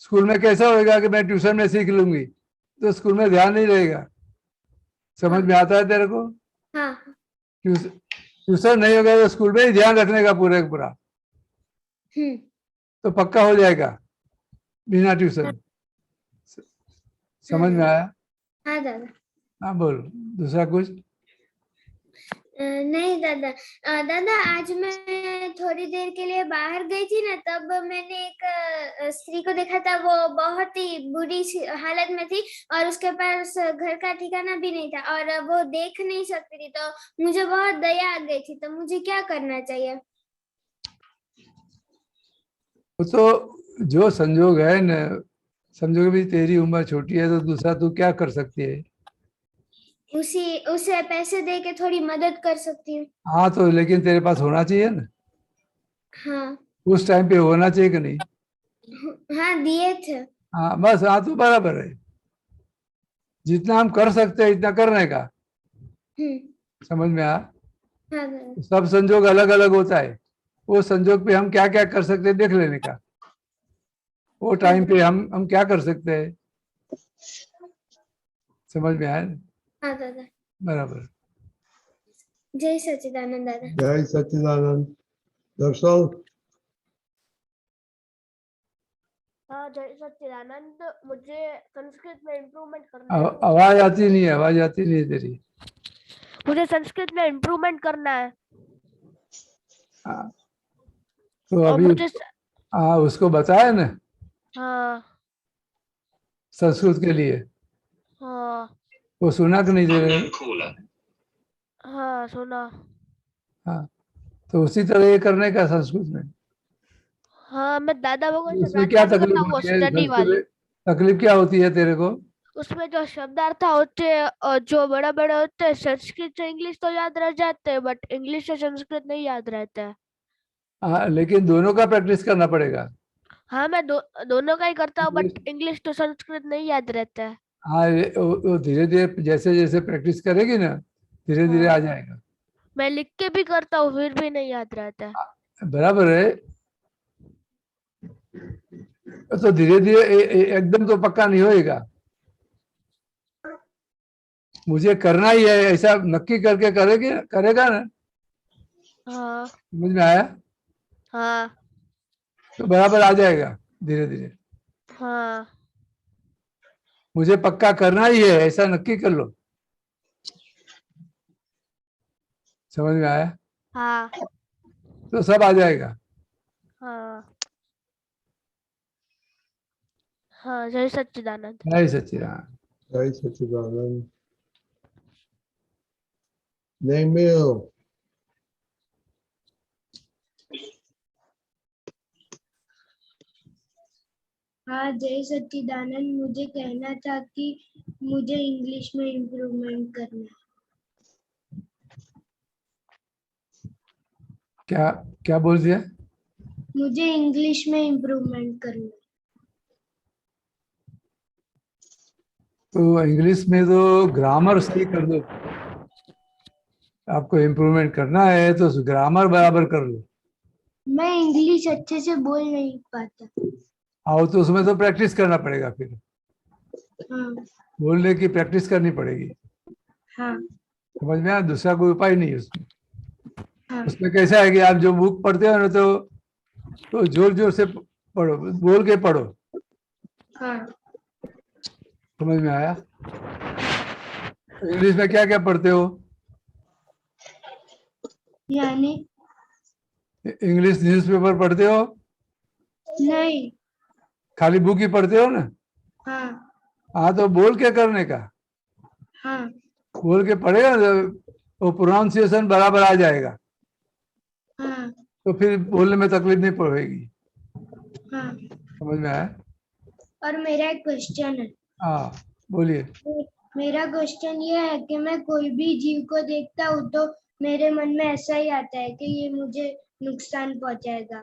स्कूल में कैसा होएगा कि मैं ट्यूशन में सीख लूंगी, तो स्कूल में ध्यान नहीं रहेगा। समझ में आता है तेरे को?
हाँ,
ट्यूशन नहीं होगा तो स्कूल में ही ध्यान रखने का पूरा का पूरा, तो पक्का हो जाएगा बिना ट्यूशन। समझ में आया?
हाँ दादा।
हाँ, बोल दूसरा कुछ।
नहीं दादा, दादा आज मैं थोड़ी देर के लिए बाहर गई थी ना, तब मैंने एक स्त्री को देखा था, वो बहुत ही बुरी हालत में थी और उसके पास घर का ठिकाना भी नहीं था और वो देख नहीं सकती थी, तो मुझे बहुत दया आ गई थी, तो मुझे क्या करना चाहिए?
वो तो जो संजोग है न, समझो भी तेरी उम्र छोटी है तो दूसरा तू क्या कर सकती है?
उसे पैसे दे के थोड़ी मदद कर सकती हूँ।
हाँ तो लेकिन तेरे पास होना चाहिए ना,
हाँ
उस टाइम पे होना चाहिए कि नहीं?
हाँ दिए थे।
हाँ बस, हाँ तो बराबर है, जितना हम कर सकते हैं इतना करने का। समझ में आ?
हाँ दादा।
सब संजोग अलग अलग होता है, वो संजोग पे हम क्या क्या कर सकते हैं देख लेने का, वो टाइम पे हम क्या कर सकते हैं। समझ में आया ना?
हाँ दादा।
बराबर।
जय सच्चिदानंद दादा।
जय सच्चिदानंद। दर्शन,
हाँ जय सच्चिदानंद, मुझे संस्कृत में इम्प्रूवमेंट करना है।
आवाज आती नहीं है, आवाज आती नहीं है तेरी।
मुझे संस्कृत में इम्प्रूवमेंट करना है।
हाँ, तो
और
अभी
मुझे
हाँ उसको बताया ना
हाँ
संस्कृत के लिए,
हाँ
वो सुना कि नहीं तेरे?
हाँ सुना।
हाँ तो उसी तरह ये करने का संस्कृत में।
हाँ मैं दादा भगवान से
उसमें क्या
प्रार्थना भी
तकलीफ
करता हूँ, वो
होती है
स्टडी
संस्कृत
वाली।
में? तकलीफ क्या होती है तेरे को?
उसमें जो शब्दार्थ होते हैं और जो बड़े बड़े होते हैं, संस्कृत से इंग्लिश तो याद रह जाते हैं बट इंग्लिश से संस्कृत नहीं याद रहते हैं।
हाँ लेकिन दोनों का प्रैक्टिस करना पड़ेगा।
हाँ मैं दोनों का ही करता हूँ बट इंग्लिश तो संस्कृत नहीं याद रहता है।
हाँ वो धीरे धीरे जैसे जैसे प्रैक्टिस करेगी ना धीरे धीरे
हाँ
आ जाएगा।
मैं लिख के भी करता हूँ फिर भी नहीं याद रहता है।
बराबर है, तो धीरे धीरे एकदम तो पक्का नहीं होएगा। मुझे करना ही है ऐसा नक्की करके करेगी, करेगा ना?
हाँ
समझ में आया?
हाँ
तो बराबर आ जाएगा धीरे धीरे।
हाँ
मुझे पक्का करना ही है ऐसा नक्की कर लो। समझ में आया?
हाँ
तो सब आ जाएगा।
हाँ हाँ जय सच्चिदानंद।
जय सच्चिदानंद।
जय सच्चिदानंद। नेमिल,
हाँ जय सच्चिदानंद, मुझे कहना था कि मुझे इंग्लिश में इम्प्रूवमेंट करना है।
क्या क्या बोल दिया?
मुझे इंग्लिश में इम्प्रूवमेंट करना है।
तो इंग्लिश में तो ग्रामर सही कर दो। आपको इम्प्रूवमेंट करना है तो ग्रामर बराबर कर लो।
मैं इंग्लिश अच्छे से बोल नहीं पाता।
आओ तो उसमें तो प्रैक्टिस करना पड़ेगा, फिर
हाँ
बोलने की प्रैक्टिस करनी पड़ेगी।
हाँ
समझ में आया? दूसरा कोई उपाय नहीं है उसमें।
हाँ
उसमें कैसा है कि आप जो बुक पढ़ते हो ना तो जोर जोर से पढ़ो, बोल के पढ़ो।
हाँ
समझ में आया? इंग्लिश में क्या क्या पढ़ते हो?
यानी
इंग्लिश न्यूज़पेपर पढ़ते हो?
नहीं।
खाली बुक ही पढ़ते हो ना?
हाँ
हाँ तो बोल के करने का,
हाँ
बोल के पढ़ेगा ना वो प्रोनाउंसिएशन बराबर आ जाएगा,
हाँ
तो फिर बोलने में तकलीफ नहीं पड़ेगी।
हाँ।
समझ में आया?
और मेरा एक क्वेश्चन है।
हाँ बोलिए।
मेरा क्वेश्चन ये है कि मैं कोई भी जीव को देखता हूँ तो मेरे मन में ऐसा ही आता है कि ये मुझे नुकसान पहुंचाएगा।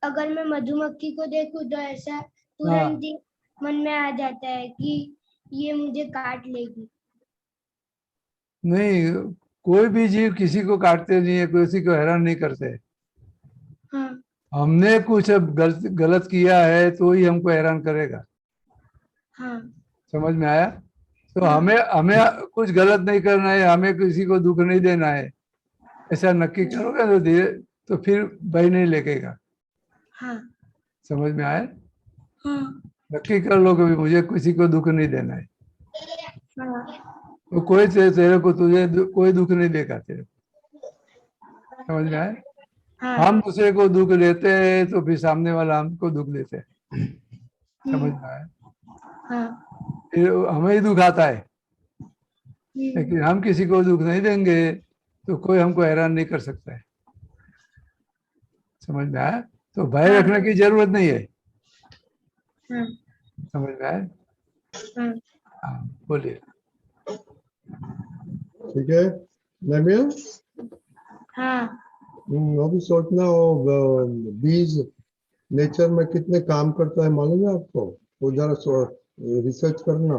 अगर मैं मधुमक्खी को देखूं तो ऐसा तुरंत ही मन में आ जाता है कि ये मुझे काट लेगी।
नहीं, कोई भी जीव किसी को काटते नहीं है, किसी को हैरान नहीं करते।
हाँ
हमने कुछ गलत किया है तो ही हमको हैरान करेगा।
हाँ
समझ में आया? तो हमें हमें कुछ गलत नहीं करना है, हमें किसी को दुख नहीं देना है, ऐसा नक्की करोगे तो धीरे तो फिर भय नहीं लगेगा।
हाँ
समझ में आया?
हाँ
नक्की कर लो कि मुझे किसी को दुख नहीं देना है,
हाँ
तो कोई तेरे को तुझे कोई दुख नहीं देगा तेरे को। समझ में आया?
हाँ
हम दूसरे को दुख देते हैं तो फिर सामने वाला हमको दुख देते हैं। समझ में आया?
हाँ
फिर हमें ही दुख आता है, लेकिन हम किसी को दुख नहीं देंगे तो कोई हमको हैरान नहीं कर सकता है। समझ में आया? तो भय
हाँ।
रखने की जरूरत नहीं है।
हम्म,
समझ में आए?
हम्म।
हाँ, बोलिए।
ठीक है नमिया?
हाँ
अभी सोचना वो बीज नेचर में कितने काम करता है मालूम है आपको? वो जरा रिसर्च करना।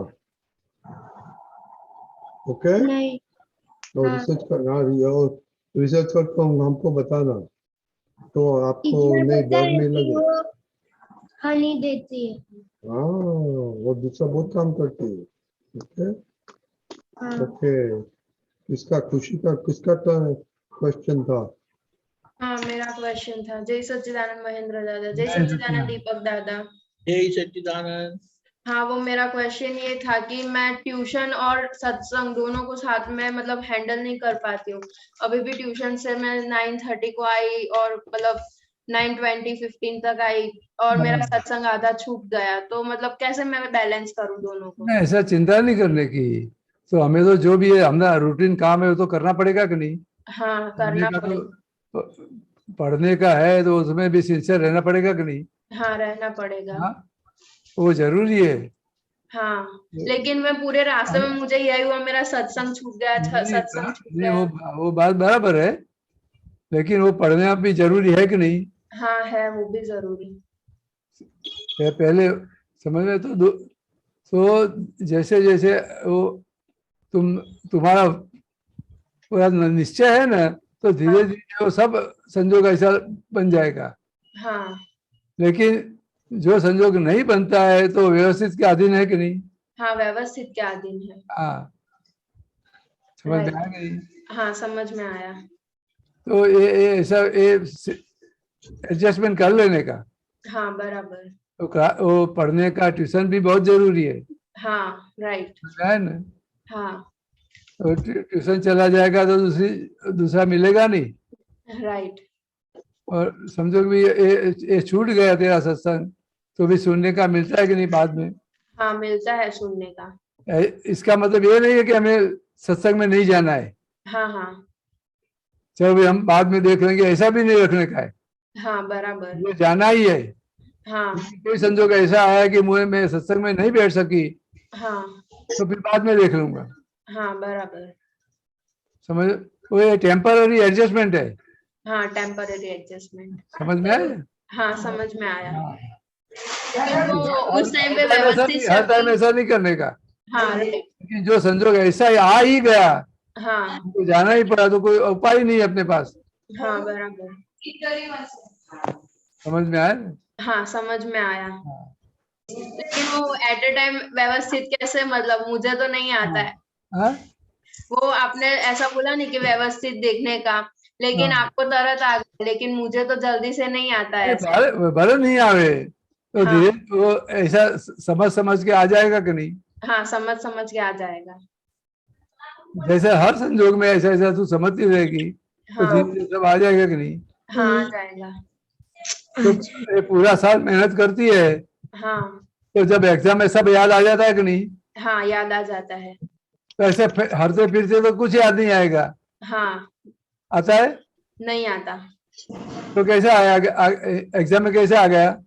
ओके
नहीं।
तो
हाँ।
रिसर्च करना, रिसर्च करके हमको बताना, तो आपको
इतना
नहीं
पता
डर
है
नहीं
कि
लगे।
वो हनी देती है।
हाँ वो दूसरा बहुत काम करती है। ओके
हाँ।
ओके। किसका खुशी का किसका क्वेश्चन था?
हाँ मेरा क्वेश्चन था। जय सच्चिदानंद महेंद्र दादा, जय
जय
सच्चिदानंद
सच्चिदानंद।
दीपक दादा।
जय सच्चिदानंद।
हाँ वो मेरा क्वेश्चन ये था कि मैं ट्यूशन और सत्संग दोनों को साथ में मतलब हैंडल नहीं कर पाती हूँ। अभी भी ट्यूशन से मैं 9:30 को आई और मतलब 9:20-15 तक आई और मेरा सत्संग आधा छूट गया, तो मतलब कैसे मैं बैलेंस करूँ दोनों को?
नहीं, ऐसा चिंता नहीं करने की। तो हमें तो जो भी है हमारा रूटीन काम है वो तो करना पड़ेगा कि नहीं?
हाँ
पढ़ने
करना
का
पड़ेगा।
तो पढ़ने का है तो उसमें भी सिंसियर रहना पड़ेगा कि नहीं?
हाँ रहना पड़ेगा।
हाँ, वो जरूरी है।
हाँ लेकिन मैं पूरे रास्ते में मुझे यही हुआ, मेरा सत्संग छूट गया, सत्संग छूट
नहीं,
गया।
वो बात बराबर है, लेकिन वो पढ़ना भी जरूरी है कि नहीं?
हाँ है वो भी जरूरी।
पहले समझ में तो जैसे जैसे वो तुम्हारा पूरा निश्चय है ना, तो धीरे धीरे वो सब संजोग ऐसा बन जाएगा।
हाँ
लेकिन जो संजोग नहीं बनता है तो व्यवस्थित के अधीन है कि नहीं?
हाँ व्यवस्थित के अधीन है।
हाँ, समझ में
राइट।
आ गई?
हाँ समझ में आया।
तो ये ऐसा एडजस्टमेंट कर लेने का।
हाँ बराबर।
तो वो पढ़ने का ट्यूशन भी बहुत जरूरी है।
हाँ राइट।
है ना?
हाँ
तो ट्यूशन चला जाएगा तो दूसरा मिलेगा नहीं।
राइट।
और समझो कि ये छूट गया तेरा सत्संग, तो भी सुनने का मिलता है कि नहीं बाद में?
हाँ मिलता है सुनने का।
इसका मतलब ये नहीं है कि हमें सत्संग में नहीं जाना है।
हाँ हाँ।
चलो भी हम बाद में देख लेंगे, ऐसा भी नहीं रखने का है।
हाँ बराबर।
ये जाना ही है।
हाँ
कोई संजोग ऐसा आया कि मुझे मैं सत्संग में नहीं बैठ सकी,
हाँ।
तो फिर बाद में देख लूंगा।
हाँ बराबर।
समझ? वो ये टेम्पररी एडजस्टमेंट है।
हाँ टेम्पररी एडजस्टमेंट।
समझ में आया?
हाँ समझ में आया।
हाँ।
लेकिन वो उस टाइम पे
हर
व्यवस्थित
टाइम
शक्ति।
ऐसा नहीं करने का।
हाँ राइट।
लेकिन जो संजोग ऐसा ही आ ही गया,
हाँ
तो जाना ही पड़ा, तो कोई उपाय नहीं है अपने पास।
हाँ बराबर।
समझ में आया?
हाँ समझ में आया। लेकिन वो एट ए टाइम व्यवस्थित कैसे, मतलब मुझे तो नहीं आता है।
हाँ?
वो आपने ऐसा बोला नहीं कि व्यवस्थित देखने का, लेकिन
हाँ।
आपको तरत आ गया, लेकिन मुझे तो जल्दी से नहीं आता है ऐसा।
भले नहीं आवे तो
हाँ।
धीरे वो ऐसा समझ समझ के आ जाएगा कि नहीं?
हाँ समझ समझ के आ जाएगा।
जैसे हर संजोग में ऐसा ऐसा तू समझती रहेगी, तो
हाँ
धीरे धीरे सब आ जाएगा कि नहीं?
हाँ आ जाएगा।
तो ये पूरा साल मेहनत करती है,
हाँ
तो जब एग्जाम में सब याद आ जाता है कि नहीं?
हाँ याद आ जाता है।
तो ऐसे हरते फिरते तो कुछ याद नहीं आएगा।
हाँ
आता है?
नहीं आता।
तो कैसे आया एग्जाम में कैसे आ गया?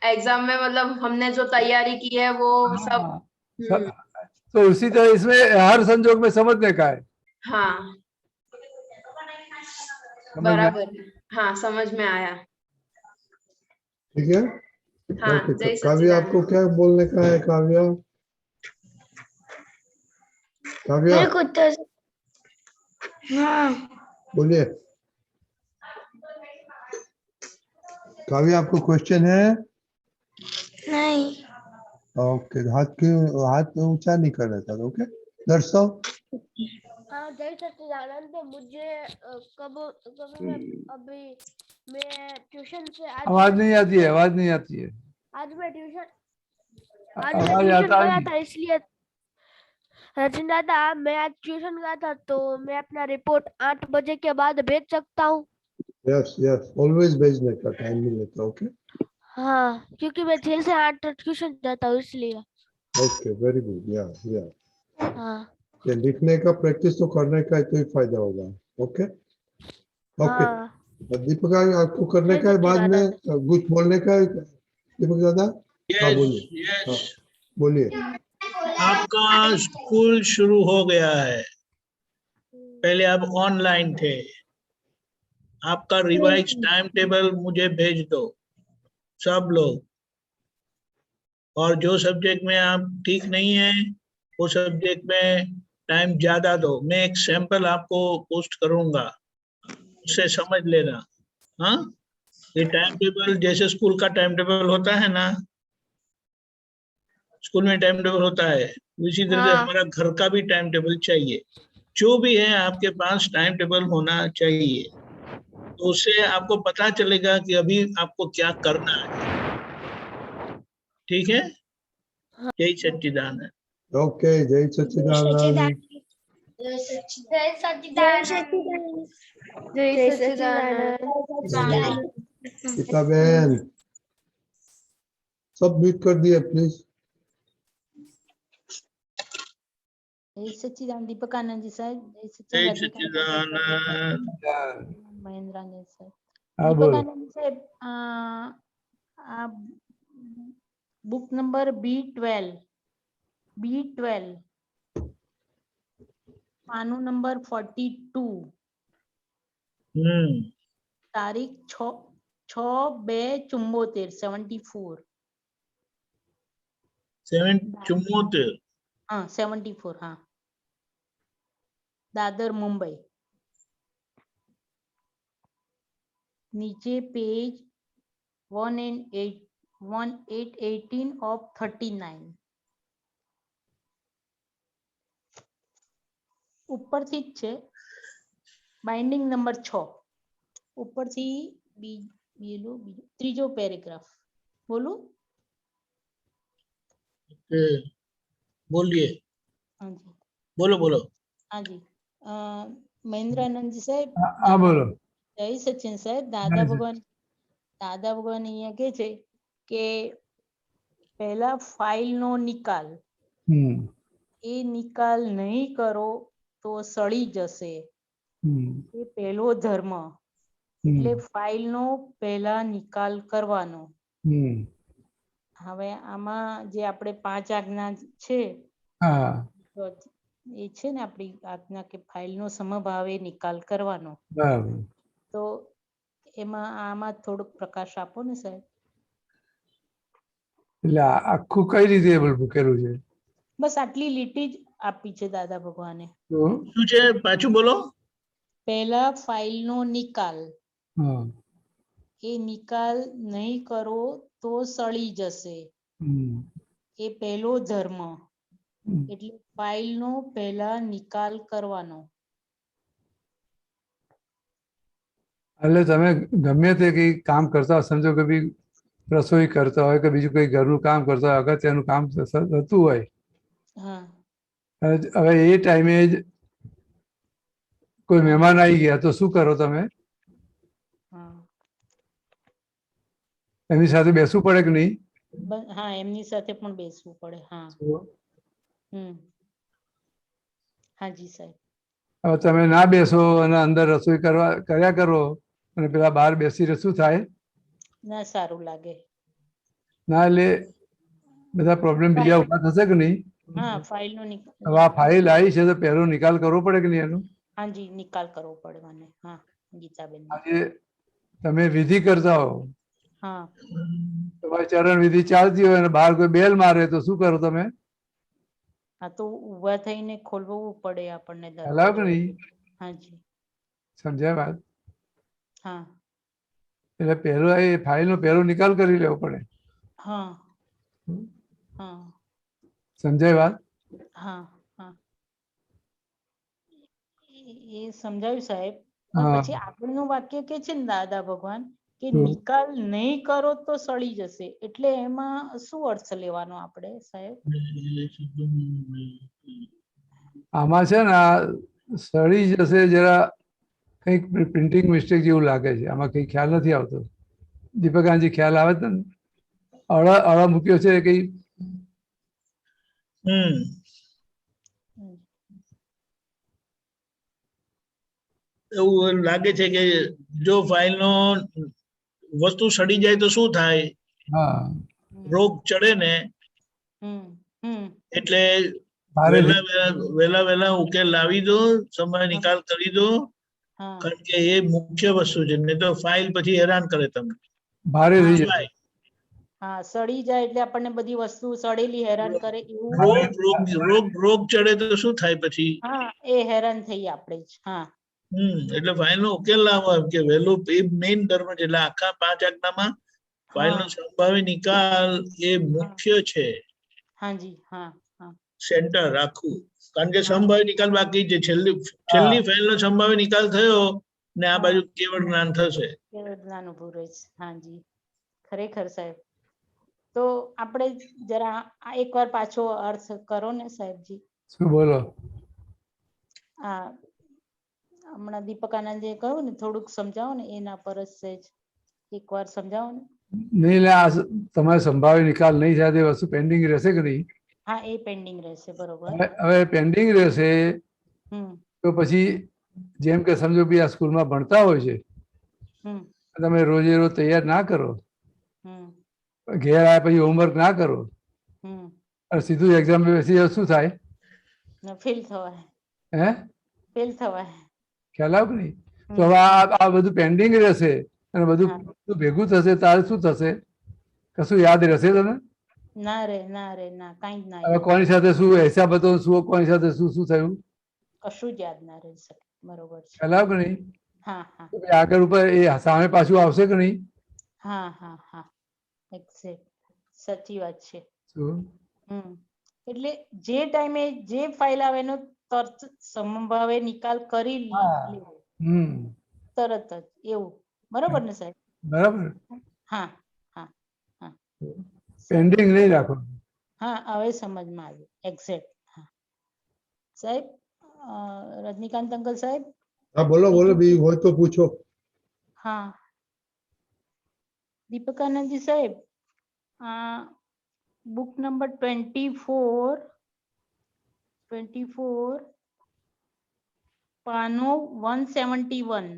एग्जाम में मतलब हमने जो तैयारी की है वो सब।
हाँ, तो उसी तरह इसमें हर संजोग में समझने का है।
हाँ
समझ में?
बराबर। हाँ समझ में आया।
ठीक है।
हाँ
ओके,
जय
काव्या आपको
सच्चिदानंद।
क्या बोलने का है? काव्या काव्या
मेरे को तो हाँ
बोलिए। काव्या आपको क्वेश्चन है?
नहीं।
ओके, हाथ ऊंचा नहीं करना था। ओके दर्शो।
हाँ जय सच्चिदानंद। मुझे कभी मैं ट्यूशन से
आवाज नहीं आती है, आवाज नहीं आती है।
आज मैं ट्यूशन
आवाज आता
गया
नहीं।
था, इसलिए रजनी दादा मैं आज ट्यूशन गया था, तो मैं अपना रिपोर्ट 8 बजे के बाद भेज सकता हूँ?
यस यस, ऑलवेज भेजने का टाइम नहीं लेता। ओके
हाँ क्योंकि मैं 6 से 8 ट्यूशन जाता हूँ इसलिए।
Okay very good. या
हाँ
ये लिखने का प्रैक्टिस तो करने का तो ही फायदा होगा। ओके ओके
हाँ
दीपक आपको करने का है बाद में कुछ बोलने का है दीपक दादा? हाँ
यस
बोलिए, हाँ
यस,
बोलिए।
आपका स्कूल शुरू हो गया है, पहले आप ऑनलाइन थे, आपका रिवाइज टाइम टेबल मुझे भेज दो सब लोग, और जो सब्जेक्ट में आप ठीक नहीं है वो सब्जेक्ट में टाइम ज्यादा दो। मैं एक सैंपल आपको पोस्ट करूंगा, उससे समझ लेना। हाँ, ये टाइम टेबल जैसे स्कूल का टाइम टेबल होता है ना, स्कूल में टाइम टेबल होता है, उसी तरह से
हाँ।
हमारा घर का भी टाइम टेबल चाहिए। जो भी है आपके पास टाइम टेबल होना चाहिए, तो उससे आपको पता चलेगा कि अभी आपको क्या करना है। ठीक है, जय सच्चिदानंद।
ओके, जय सच्चिदानंद।
जय सच्चिदानंद।
जय सच्चिदानंद।
गीता बहन सब म्यूट कर दिए प्लीज।
जय सच्चिदानंद दीपकानंद जी साहब, जय
जय
सच्चिदानंद
सच्चिदानंद।
महेंद्रानंद साहब,
हाँ बोलो।
दीपकानंद जी साहब, आप बुक नंबर B12 पानु नंबर 42 तारीख 6/2/74
74।
हाँ 74, हाँ, दादर मुंबई। नीचे पेज 1818 of 39 ઉપરથી જ છે, બાઇન્ડિંગ નંબર 6 ઉપરથી ત્રીજો પેરેગ્રાફ બોલું?
बोलिए,
हाँ जी,
बोलो बोलो।
हाँ जी। મહેન્દ્રાનંદ जी સાહેબ,
हाँ बोलो।
જય સચિન સાહેબ,
જય
દાદા
સચિન।
ભગવાન અહીંયા કે છે કે પહેલા ફાઇલ નો નિકાલ, એ નિકાલ નહીં કરો તો સડી જશે, એ પહેલો ધર્મ, એટલે ફાઇલ નો પહેલા નિકાલ કરવાનો. હવે આમાં જે આપણે 5 આજ્ઞા છે, તો એ છે ને આપણી આજ્ઞા કે ફાઇલ નો સમભાવે નિકાલ કરવાનો. તો એમાં આમાં થોડુંક પ્રકાશ આપો ને સાહેબ.
એટલે આખું કઈ રીતે મૂકેલું છે?
બસ આટલી લીટી જ આપી છે દાદા ભગવાને.
શું છે પાછું બોલો?
પહેલા ફાઇલ નો નિકાલ, એ નિકાલ નહીં કરો તો સડી જશે, એ પહેલો ધર્મ, એટલે ફાઇલ નો પહેલા નિકાલ કરવાનો.
એટલે તમે ગમે તે કઈ કામ કરતા હોય, સમજો કે બી રસોઈ કરતા હોય કે બીજું કઈ ઘરનું કામ કરતા હોય, અગત્યનું કામ થતું હોય, હવે એ ટાઈમે જ કોઈ મહેમાન આવી ગયા તો શું કરો તમે? એમની સાથે બેસવું પડે કે નહીં?
હા, એમની સાથે પણ બેસવું પડે. હા, હાજી સાહેબ.
હવે તમે ના બેસો અને અંદર રસોઈ કર્યા કરો અને પેલા બહાર બેસી શું થાય?
ના સારું લાગે.
ના, એટલે બધા પ્રોબ્લેમ બીજા ઉભા થશે કે નહીં?
હા, ફાઇલ નો નિકાલ.
હવે આ ફાઇલ આવી છે તો પહેલો નિકાલ કરવો પડે કે નહીં એનો?
હાજી, નિકાલ કરવો પડે મને. હા ગીતાબેન,
આજે તમે વિધિ કરતા હો,
હા,
તમારી ચરણ વિધિ ચાલતી હોય અને બહાર કોઈ બેલ મારે તો શું કરો તમે?
હા, તો ઉભા થઈને ખોલવું પડે આપણને
હલાવ કે
દરવાજો.
નહીં?
હાજી,
સમજ્યા વાત?
હા,
એટલે પહેલો એ ફાઇલ નો પહેલો નિકાલ કરી લેવો પડે.
હા, હા,
સમજાય વાત?
હા, હા, એ સમજાવ્યું સાહેબ. પછી આગળનું વાક્ય કે છે ને દાદા ભગવાન કે નિકાલ નહીં કરો તો સડી જશે, એટલે એમાં શું અર્થ લેવાનો આપણે સાહેબ?
આમાં છે ને સડી જશે જરા કંઈક પ્રિન્ટિંગ મિસ્ટેક જેવું લાગે છે, આમાં કઈ ખ્યાલ નથી આવતો. દીપકાનજી ખ્યાલ આવે છે ને? અળા મૂક્યો છે કઈ?
એવું લાગે છે કે જો ફાઇલનો વસ્તુ સડી જાય તો શું થાય?
હા
રોગ ચડે ને
હમ હમ
એટલે
ભારે
વહેલા ઉકેલ લાવી દો, સમય નિકાલ કરી દો,
હા
કારણ કે એ મુખ્ય વસ્તુ છે. નહીં તો ફાઇલ પછી હેરાન કરે તમને.
ભારે થઈ
હા.
જાય.
હા સડી જાય એટલે આપણને બધી વસ્તુ સડેલી હેરાન કરે એવું.
રોગ ચડે તો શું થાય પછી?
હા એ હેરાન થઈ આપણે જ. હા
એટલે ફાઇલ નો ઉકેલ લાવો એમ કે વહેલું, એ મેઇન ધર્મ છે. એટલે આખા 5 આજ્ઞામાં ફાઇલ નો સંભાવી નિકાલ એ મુખ્ય છે,
હાજી હા હા
સેન્ટર આખું. કારણ કે સંભાવી નિકાલ બાકી છે. છેલ્લી ફાઇલ નો સંભાવી નિકાલ થયો ને આ બાજુ કેવળ જ્ઞાન થશે.
કેવળ જ્ઞાન ઉભું રહે છે. હાજી ખરેખર સાહેબ. તો આપણે જરા એકવાર પાછો અર્થ કરો ને સાહેબજી.
શું બોલો?
હા હમણાં દીપક આનંદે કહ્યું ને, થોડુંક સમજાવો ને એના પર જ સહેજ એકવાર સમજાવો ને.
નહીં લે, આ તમારે સંભાવી નિકાલ નહીં થાય તે વસ્તુ પેન્ડિંગ રહેશે કે નહીં?
હા એ પેન્ડિંગ રહેશે. બરોબર.
હવે પેન્ડિંગ રહેશે
હમ
તો પછી જેમ કે સમજો બી આ સ્કૂલમાં ભણતા હોય છે,
હમ
તમે રોજે રોજ તૈયાર ના કરો,
હમ
ઘેર આવ્યા પછી હોમવર્ક ના કરો
હમ
અને સીધું એક્ઝામ બેસી શું થાય?
ફેલ થવાય.
હે
ફેલ થવાય.
ખ્યાલ આવ કે નહીં? તો હવે આ બધું પેન્ડિંગ રહેશે અને બધું ભેગું થશે તારે શું થશે? કશું યાદ રહેશે તને?
ના રે ના રે ના, કાંઈ જ ના
હવે
યાદ.
કોની સાથે શું હિસાબ હતો, શું કોની સાથે શું શું થયું,
કશું જ યાદ ના રહી શકે. બરોબર છે.
ખ્યાલ આવ કે નહીં?
હા હા
આગળ ઉપર એ સામે પાછું આવશે કે નહીં?
હા હા હા એક્ઝેક્ટ સાચી વાત છે.
શું
એટલે જે ટાઈમે જે ફાઇલ આવે એનો તરત સંભાવે નિકાલ કરી લેવો તરત જ, એવું બરોબર ને સાહેબ?
બરાબર.
હા હા હા
પેન્ડિંગ નહીં રાખો.
હા હવે સમજમાં આવ્યું. એક્ઝેક્ટ. હા સાહેબ રજનીકાંત અંકલ સાહેબ.
હા બોલો બોલો, બીજું હોય તો પૂછો.
હા દીપકાનંદજી સાહેબ, બુક નંબર 24 પાનો 171,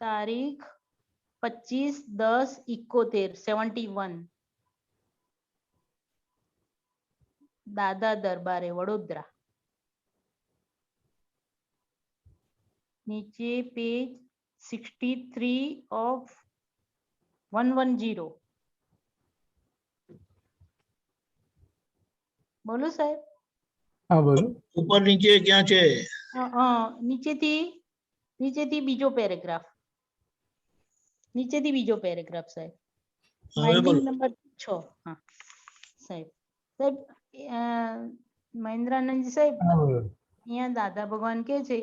તારીખ 25/10/71, દાદા દરબારે વડોદરા. નીચે પેજ 63 of 110. બોલો સાહેબ.
હા બોલો.
ઉપર નીચે ક્યાં છે?
નીચેથી બીજો પેરેગ્રાફ. સાહેબ.
હવે
બાઇન્ડિંગ
બોલો.
નંબર 6. હા સાહેબ. સાહેબ મહેન્દ્રાનંદજી સાહેબ,
હા બોલો.
અહીંયા દાદા ભગવાન કહે છે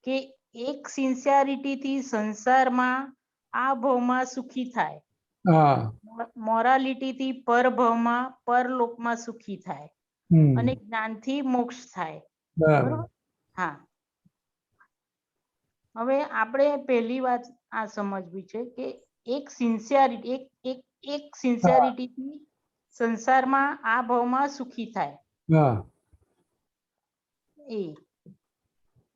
કે એક સિન્સિયરિટી થી સંસારમાં આ ભવમાં સુખી થાય,
હા
મોરાલિટી થી પરભવમાં પરલોકમાં સુખી થાય અને જ્ઞાનથી મોક્ષ થાય.
બરાબર.
હા હવે આપણે પહેલી વાત આ સમજવી છે કે એક સિન્સિયરિટી થી સંસારમાં આ ભવમાં સુખી થાય, એ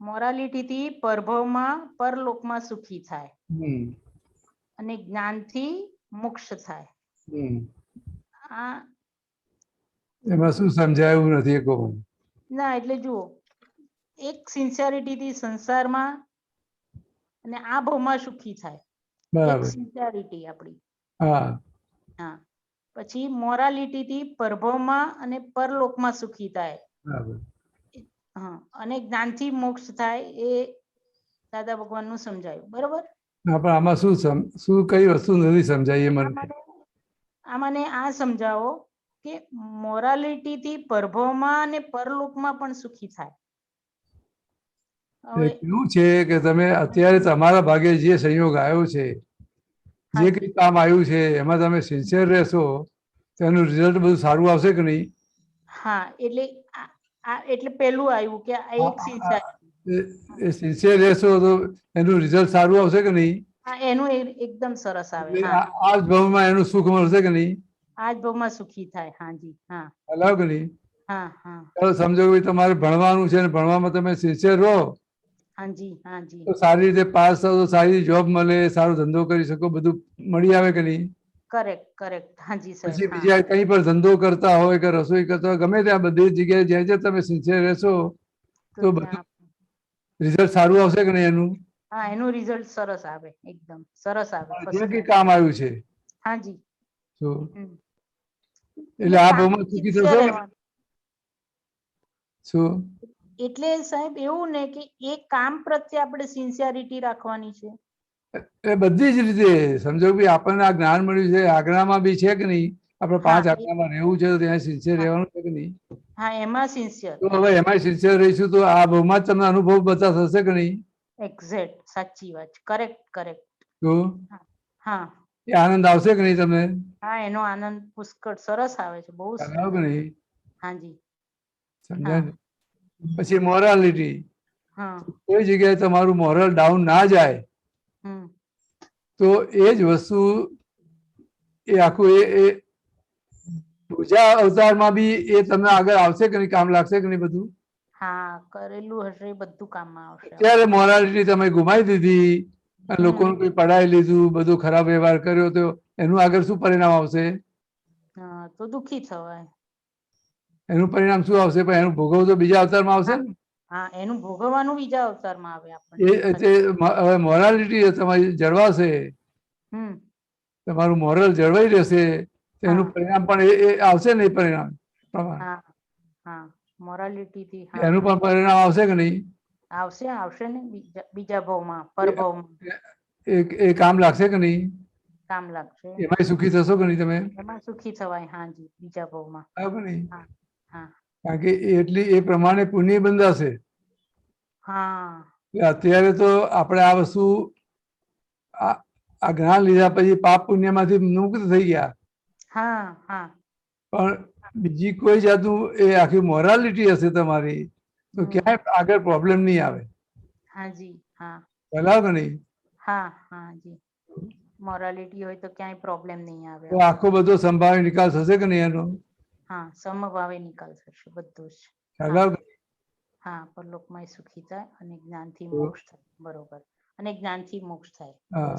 મોરાલિટી થી પરભવમાં પરલોકમાં સુખી થાય અને જ્ઞાનથી મોક્ષ થાય. આ
એમાં શું સમજાયું નથી કહો.
ના એટલે જુઓ, એક સિન્સિયરિટી થી સંસારમાં અને આ ભવમાં સુખી થાય, એક સિન્સિયરિટી આપણી. હા પછી મોરાલિટી થી પરભવમાં અને પરલોકમાં સુખી થાય. હા અને જ્ઞાનથી મોક્ષ થાય, એ દાદા ભગવાન નું સમજાયું. બરોબર.
પણ આમાં શું કઈ વસ્તુ નથી સમજાય એ મને.
મને આ સમજાવો કે મોરાલિટી થી પરભવમાં અને પરલોકમાં પણ સુખી થાય.
કેવું છે કે તમે અત્યારે તમારા ભાગે જે સંયોગ આવ્યો છે, જે કઈ કામ આવ્યું છે એમાં તમે સિન્સિયર રહેશો તો એનું રિઝલ્ટ બધું સારું આવશે કે નહીં?
હા એટલે પેલું આવ્યું કે એક
સિન્સિયર રહેશો તો એનું રિઝલ્ટ સારું આવશે કે નહીં?
હા એનું એકદમ સરસ આવે.
આ જ ભાવમાં એનું સુખ મળશે કે નહીં?
આ જ ભાવમાં સુખી થાય. હાજી હા
હલાવ કે નહીં?
हाँ हाँ
ચાલો સમજો કે ભાઈ તમારે ભણવાનું છે ને ભણવામાં તમે સિન્સિયર રહો
हाँ जी हाँ जी
તો સારી રીતે પાસ થાવ તો સારી જોબ મળે, સારો ધંધો કરી શકો, બધું મળી આવે કે નહીં?
करेक्ट करेक्ट हाँ जी
પછી
साहब हाँ
બીજા કઈ પણ ધંધો કરતા હોય કે રસોઈ કરતા હોય, ગમે ત્યાં બધી જગ્યાએ જ્યાં જ્યાં તમે સિન્સિયર રહેશો
तो
તો
ત્યાં
બધું રિઝલ્ટ સારું આવશે કે નહીં એનું?
हाँ એનું રિઝલ્ટ સરસ આવે, એકદમ સરસ આવે,
જે
first
કઈ
class.
કામ આવ્યું છે
हाँ जी
તો
હમ.
એટલે આ
કામ
બહુમાં સુખી
sincere
થશો?
રહેવાનું.
શું?
એટલે સાહેબ એવું ને કે એ કામ પ્રત્યે આપણે સિન્સિયરિટી રાખવાની છે.
એ બધી જ રીતે સમજો કે આપણને આ જ્ઞાન મળ્યું છે, આજ્ઞામાં બી છે કે નહીં? આપણે 5
હા
આજ્ઞામાં રહેવું છે તો ત્યાં સિન્સિયર રહેવાનું છે કે નહીં?
હા એમાં સિન્સિયર,
તો હવે એમાં સિન્સિયર રહીશું તો આ બહુમાં જ તમને અનુભવ બધા થશે કે નહીં?
એક્ઝેક્ટ સાચી વાત, કરેક્ટ કરેક્ટ.
તો
હા
એ આનંદ આવશે કે નહીં તમને?
હા એનો આનંદ પુષ્કળ સરસ આવે છે, બહુ
ખ્યાલ આવ્યો કે
સુંદર.
નહીં?
હા જી
સમજાય ને? પછી મોરાલિટી,
હા
કોઈ જગ્યાએ તમારું મોરલ ડાઉન ના જાય
હમ
તો એ જ વસ્તુ એ આખું એ બીજા અવતારમાં બી એ તમને આગળ આવશે કે નહીં, કામ લાગશે કે નહીં બધું?
હા કરેલું હશે એ બધું કામમાં આવશે.
ત્યારે મોરાલિટી તમે ગુમાવી દીધી અને લોકોનું કોઈ પડાવી લીધું, બધું ખરાબ વ્યવહાર કર્યો તો એનું આગળ શું પરિણામ આવશે?
હા તો દુખી થવાય.
એનું પરિણામ શું આવશે? પણ એનું ભોગવ તો બીજા અવતારમાં આવશે ને.
હા એનું ભોગવવાનું બીજા અવતારમાં આવે
એ
આપણને.
હવે મોરાલિટી તમારી જળવાશે,
હમ
તમારું મોરલ જળવાઈ રહેશે તો એનું પરિણામ પણ એ આવશે ને, એ પરિણામ પ્રમાણે
હા હા મોરાલિટી થી હા
એનું પણ પરિણામ આવશે કે નહીં?
આવશે આવશે ને બીજા ભાવમાં, પરભાવમાં
એ કામ લાગશે કે નહીં?
કામ લાગશે.
એમાં સુખી થશો કે નહીં તમે?
એમાં સુખી થવાય. હા જી બીજા ભાવમાં.
બરાબર નહીં?
હા હા
કારણ કે એટલી એ પ્રમાણે પુણ્ય બંધાશે.
હા
અત્યારે તો આપણે આ વસ્તુ આ જ્ઞાન લીધા પછી પાપ પુણ્યમાંથી મુક્ત થઈ ગયા,
હા હા
પણ બીજી કોઈ જાતનું એ આખી મોરાલિટી હશે તમારી તો ક્યાંય આગળ પ્રોબ્લેમ નહીં આવે.
હા જી હા
બરાબર કે નહીં?
હા હા જી મોરાલિટી હોય તો ક્યાંય પ્રોબ્લેમ નહીં આવે.
તો આખો બધો સંભાવી નિકાલ થશે કે નહીં એનો?
હા સમભાવે નિકાલ થશે બધું જ.
ખ્યાલ આવે?
હા પરલોકમાં સુખી થાય અને જ્ઞાનથી મોક્ષ થાય. બરોબર. અને જ્ઞાનથી મોક્ષ થાય.
હા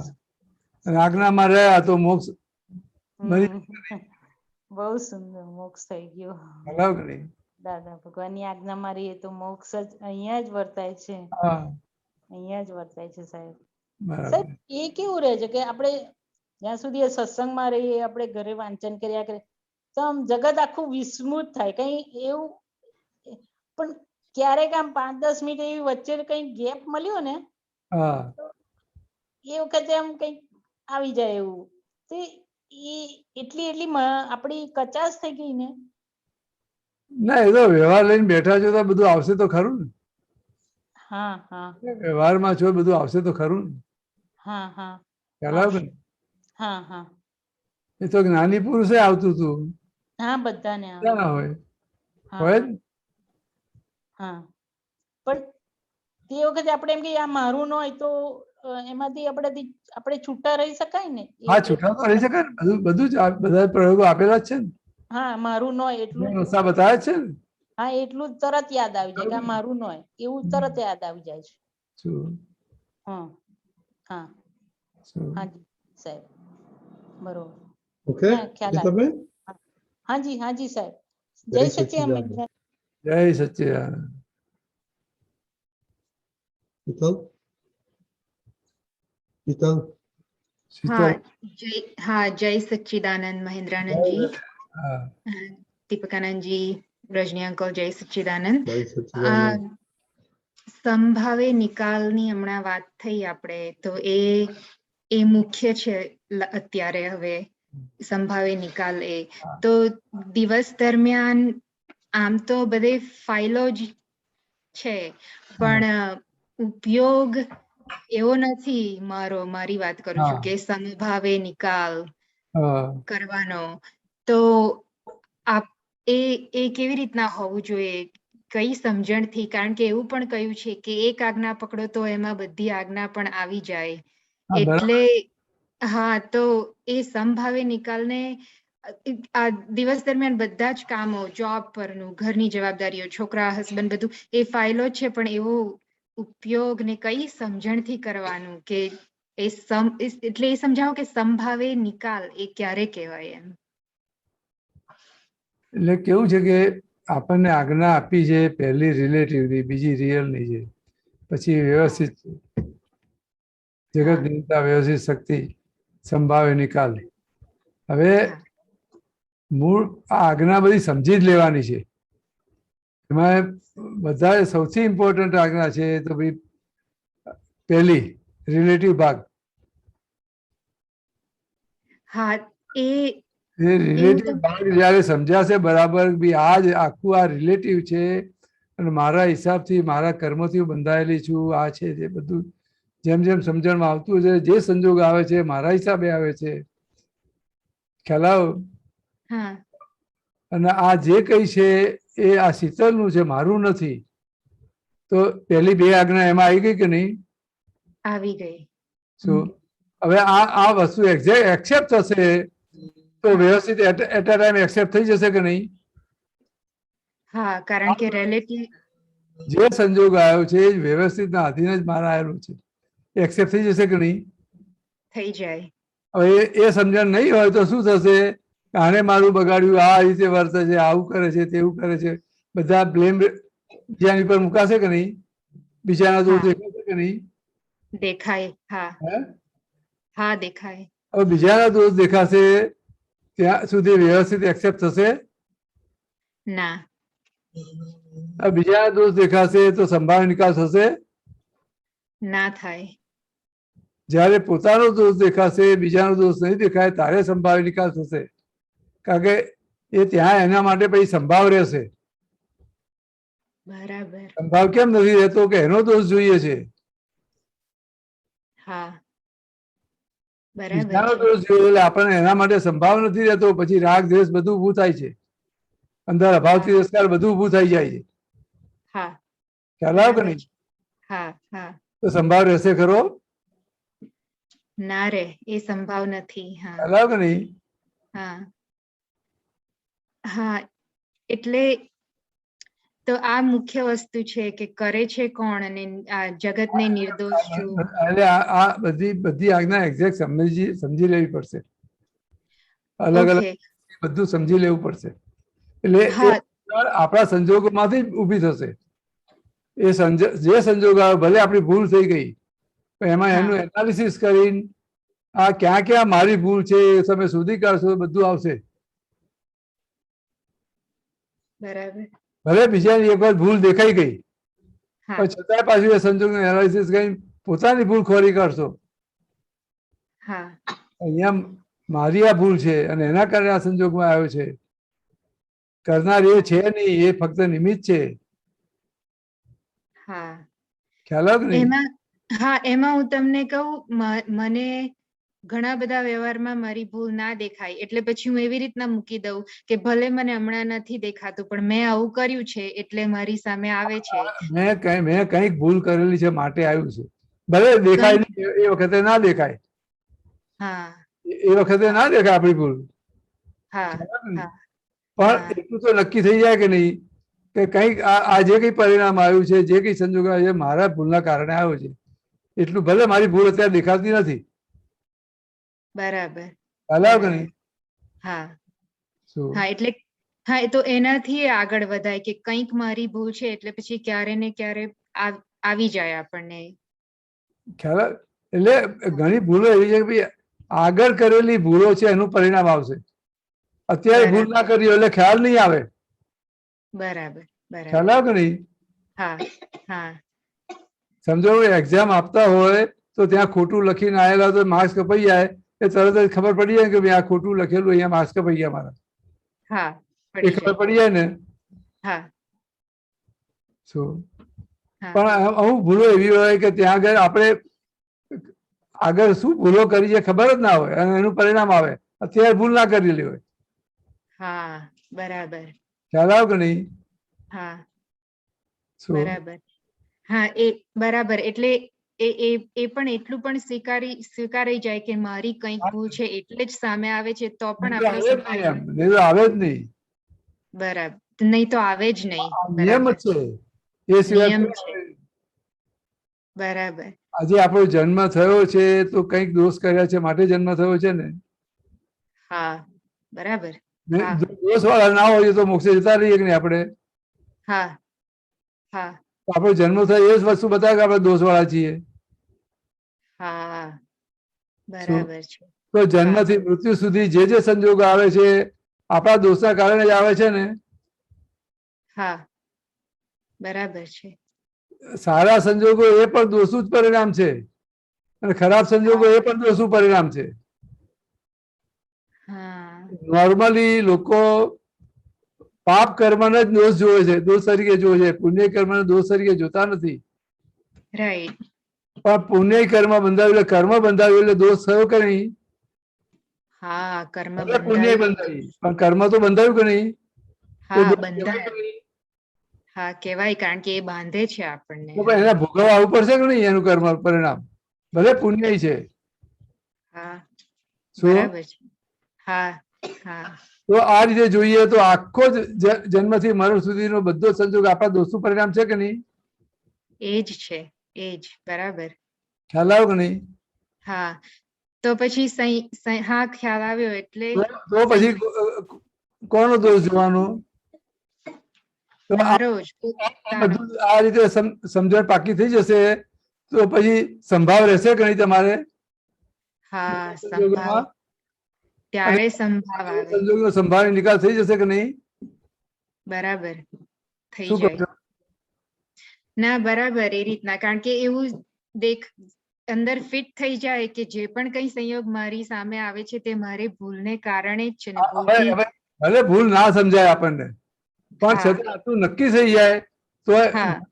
અને આજ્ઞામાં રહ્યા તો મોક્ષ
બહુ સુંદર મોક્ષ થઈ ગયો.
બરાબર કે નહીં?
દાદા ભગવાનની આજ્ઞામાં રહીએ તો મોક્ષ જ અહીંયા જ વર્તાય છે. અહીંયા જ વર્તાય છે સાહેબ. સાહેબ એ કેવું રહે છે કે આપણે જ્યાં સુધી સત્સંગમાં રહીએ, આપણે ઘરે વાંચન કર્યા કરીએ તો આમ જગત આખું વિસ્મૃત થાય. કઈ એવું પણ ક્યારેક આમ 5-10 મિનિટ એવી વચ્ચે કઈ ગેપ મળ્યો ને એ વખતે આમ કઈક આવી જાય એવું. તો એ એટલી આપણી કચાશ થઈ ગઈ ને.
ના એ તો વ્યવહાર લઈને બેઠા છો તો બધું આવશે તો ખરું ને.
હા હા
વ્યવહારમાં છો બધું આવશે તો ખરું ને.
હા હા
ખ્યાલ આવે ને?
હા હા
એ તો જ્ઞાની પુરુષે આવતું હતું.
હા બધાને
ના હોય
હોય હા પણ તે વખતે આપણે એમ કે આ મારું ન હોય તો એમાંથી આપણે છૂટા રહી શકાય ને.
હા છૂટા તો રહી શકાય ને. બધું જ બધા પ્રયોગો આપેલા જ છે ને.
હા મારું ન હોય એટલું
રસ્તા બતાવે છે ને.
હા એટલું જ તરત યાદ આવી જાય કે આ મારું ન હોય એવું તરત યાદ આવી જાય છે. હા હા હા જી સાહેબ બરોબર.
ઓકે
ખ્યાલ હા જી સાહેબ. જય સચ્ચિદાનંદ.
જય સચ્ચિદાનંદ.
हाँ जय सच्चिदानंद महेंद्रानंद जी, दीपकानंद जी, रजनी अंकल, जय सच्चिदानंद. સંભાવે નિકાલની હમણાં વાત થઈ આપણે તો એ મુખ્ય છે અત્યારે. હવે સંભાવે નિકાલ તો દિવસ દરમિયાન આમ તો બધે ફાઇલો જ છે પણ ઉપયોગ એવો નથી. મારી વાત કરું છું કે સમભાવે નિકાલ કરવાનો તો એ કેવી રીતના હોવું જોઈએ, કઈ સમજણથી? કારણ કે એવું પણ કહ્યું છે કે એક આજ્ઞા પકડો તો એમાં બધી આજ્ઞા પણ આવી જાય. એટલે હા તો એ સમભાવે નિકાલને આ દિવસ દરમિયાન બધા જ કામો, જોબ પરનું, ઘરની જવાબદારીઓ, છોકરા, હસબન્ડ, બધું એ ફાઇલો જ છે, પણ એવો ઉપયોગ ને કઈ સમજણથી કરવાનું કે એટલે એ સમજાવો કે સંભાવે નિકાલ એ ક્યારે કહેવાય એમ.
એટલે કેવું છે કે આપણને આજ્ઞા આપી છે પહેલી રિલેટિવની, બીજી રિયલની છે, પછી વ્યવસ્થિત છે જગત નિયંતા વ્યવસ્થિત શક્તિ સંભાવે નિકાલ. હવે મૂળ આ આજ્ઞા બધી સમજી જ લેવાની છે. એમાં બધા સૌથી ઇમ્પોર્ટન્ટ આજ્ઞા છે તો ભાઈ પહેલી રિલેટિવ ભાગ.
હા, એ
રિલેટિવ ભાગ જયારે સમજાશે બરાબર બી આ જ આખું આ રિલેટિવ છે અને મારા હિસાબથી મારા કર્મોથી હું બંધાયેલી છું, આ છે તે બધું જેમ જેમ સમજણમાં આવતું છે, જે સંજોગ આવે છે મારા હિસાબે આવે છે, ખ્યાલ આવ્યો? અને આ જે કઈ છે એ આ શીતલનું છે, મારું નથી. તો પહેલી બે આજ્ઞા એમાં આવી ગઈ કે નહીં?
આવી ગઈ.
શું હવે આ વસ્તુ એક્સેપ્ટ થશે તો વ્યવસ્થિત એટ અ ટાઈમ એક્સેપ્ટ થઈ જશે કે નહીં?
હા, કારણ કે રિલેટિવ
જે સંજોગ આવ્યો છે એ વ્યવસ્થિત ના આધીન જ મારા આવેલું છે, એક્સેપ્ટ થઈ જશે કે નહીં?
થઈ જાય.
હવે એ સમજણ નહીં હોય તો શું થશે? આને મારું બગાડ્યું, આ રીતે વર્તે છે, આવું કરે છે, તેવું કરે છે, બધા બ્લેમ બીજાની ઉપર મુકાશે કે નહીં? બીજાના દોષ દેખાશે કે નહીં?
દેખાય. હા, હા દેખાય.
હવે બીજાના દોષ દેખાશે ત્યાં સુધી વ્યવસ્થિત એક્સેપ્ટ થશે
ના?
બીજાના દોષ દેખાશે તો સંભાવ નિકાલ થશે
ના? થાય.
જયારે પોતાનો દોષ દેખાશે, બીજાનો દોષ નહીં દેખાય ત્યારે સંભાવ નિકાલ થશે. કારણ કે એ ત્યાં એના માટે પછી સંભાવ રહેશે.
બરાબર.
સંભાવ કેમ નથી રહેતો કે એનો દોષ જોઈએ છે.
હા,
બીજાનો દોષ જોઈએ એટલે આપણને એના માટે સંભાવ નથી રહેતો. પછી રાગ દ્વેષ બધું ઊભું થાય છે, અંદર અભાવ તિરસ્કાર બધું ઊભું થઈ જાય છે.
હા,
ખ્યાલ આવ્યો કે નહીં?
હા, હા.
તો સંભાવ રહેશે ખરો?
ના રે, એ સંભાવ નથી. હા,
ખ્યાલ આવ્યો કે નહીં?
હા, હા. એટલે તો આ મુખ્ય વસ્તુ છે કે કરે છે કોણ અને આ જગતને નિર્દોષ જોવું.
એટલે આ બધી આજ્ઞા એક્ઝેક્ટ સમજી લેવી પડશે. અલગ અલગ બધું સમજી લેવું પડશે. એટલે આપણા સંજોગોમાંથી જ ઊભી થશે. એ જે સંજોગ આવે, ભલે આપણી ભૂલ થઈ ગઈ, એમાં એનું એનાલિસિસ કરીને આ ક્યાં ક્યાં મારી ભૂલ છે એ તમે શોધી કાઢશો, બધું આવશે.
બરાબર.
ભલે બીજાની એક વાર ભૂલ દેખાઈ ગઈ પણ છતાંય પાછું એ સંજોગનું એનાલિસિસ કરીને પોતાની ભૂલ ખોરી કાઢશો. અહીંયા મારી આ ભૂલ છે અને એના કારણે આ સંજોગમાં આવ્યો છે. કરનાર એ છે નહીં, એ ફક્ત નિમિત્ત છે. ખ્યાલ આવ્યો કે નહીં?
હા, એમાં હું તમને કહું, મને ઘણા બધા વ્યવહારમાં મારી ભૂલ ના દેખાય એટલે પછી હું એવી રીતના મૂકી દઉં કે ભલે મને હમણાં નથી દેખાતું પણ મેં આવું કર્યું છે એટલે મારી સામે આવે છે.
મેં કંઈક ભૂલ કરેલી છે માટે આવ્યું છે. ભલે દેખાય નહીં એ વખતે ના દેખાય.
હા,
એ વખતે ના દેખાય આપણી ભૂલ. પણ એટલું તો નક્કી થઈ જાય કે નહીં કે કંઈક આ જે કઈ પરિણામ આવ્યું છે, જે કઈ સંજોગ આવ્યો છે, મારા ભૂલના કારણે આવ્યો છે. એટલું ભલે મારી ભૂલ અત્યારે દેખાતી નથી.
બરાબર.
હા,
એટલે હા, તો એનાથી આગળ વધાય કે કંઈક મારી ભૂલ છે એટલે પછી ક્યારે ને ક્યારે આવી જાય આપણને
ખ્યાલ. એટલે ઘણી ભૂલો એવી છે કે ભાઈ આગળ કરેલી ભૂલો છે એનું પરિણામ આવશે. અત્યારે ભૂલ ના કરી એટલે ખ્યાલ નહીં આવે.
બરાબર.
ખ્યાલ આવે કે નહીં?
હા, હા.
સમજો એક્ઝામ આપતા હોય તો ત્યાં ખોટું લખીને આવેલા તો માર્ક્સ કપાઈ જાય, એ તરત જ ખબર પડી જાય કે ભાઈ આ ખોટું લખેલું, અહીંયા માર્ક્સ કપાઈ ગયા મારા.
હા,
એ ખબર પડી જાય ને.
હા.
શું પણ અમુક ભૂલો એવી હોય કે ત્યાં આગળ આપણે આગળ શું ભૂલો કરી છે ખબર જ ના હોય અને એનું પરિણામ આવે. અત્યારે ભૂલ ના કરેલી હોય.
હા, બરાબર.
ખ્યાલ આવે કે નહીં?
હા, બરાબર. હા, એ બરાબર. એટલે એ પણ એટલું પણ સ્વીકારાઈ જાય કે મારી કંઈક ભૂલ છે એટલે જ સામે આવે છે તો પણ આપણે
આવે જ નહીં.
બરાબર, નહીં તો આવે જ નહીં.
નિયમ છે એ સિવાય.
બરાબર.
આજે આપણો જન્મ થયો છે તો કંઈક દોષ કર્યા છે માટે જન્મ થયો છે ને.
હા બરાબર.
દોષ વાળા ના હોય તો મોક્ષે જતા રહીએ કે નહીં આપણે.
હા હા.
આપણો જન્મ થાય એ જ વસ્તુ બતાવે કે આપણે દોષ વાળા છીએ.
હા બરાબર છે.
તો જન્મથી મૃત્યુ સુધી જે જે સંજોગો આવે છે આપણા દોષના કારણે જ આવે છે ને.
હા બરાબર છે.
સારા સંજોગો એ પણ દોષનું જ પરિણામ છે અને ખરાબ સંજોગો એ પણ દોષનું પરિણામ છે. નોર્મલી લોકો પાપ કર્મને જ દોષ જોવે છે, દોષ તરીકે જોવે છે, પુણ્ય કર્મને દોષ તરીકે જોતા નથી.
રાઈટ.
પણ પુણ્ય કર્મ બંધાવ્યું એટલે કર્મ બંધાવ્યું એટલે દોષ થયો કે નહીં?
હા કર્મ
પુણ્ય બંધાવી પણ કર્મ તો બંધાવ્યું કે નહીં?
હા બંધાય. હા કહેવાય કારણ કે એ બાંધે છે આપણને.
એને ભોગવવા આવવું પડશે કે નહીં એનું કર્મ પરિણામ ભલે પુણ્ય છે.
હા બરાબર છે. હા હા.
તો આ રીતે જોઈએ તો આખો જ જન્મથી મરણ સુધીનો બધો સંજોગ આપણા દોષનું પરિણામ છે કે નહીં?
એજ છે એજ. બરાબર.
ખ્યાલ આવ્યો કે નહીં?
હા તો પછી હા ખ્યાલ આવ્યો. એટલે
તો પછી કોનો દોષ જોવાનો? આ રીતે સમજણ પાકી થઈ જશે તો પછી સંભાવ રહેશે કે નહીં તમારે?
હા સંભાવ. ત્યારે સંભાવ આવે.
સંજોગનો સંભાવની નિકાલ થઈ જશે કે નહીં?
બરાબર થઈ જાય. ના બરાબર એ રીતના કારણ કે એવું અંદર ફિટ થઈ જાય કે જે પણ કઈ સંયોગ મારી સામે આવે છે તે મારી ભૂલને કારણે જ છે ને.
ભલે ભૂલ ના સમજાય આપણને પણ છતાં આટલું નક્કી થઈ જાય તો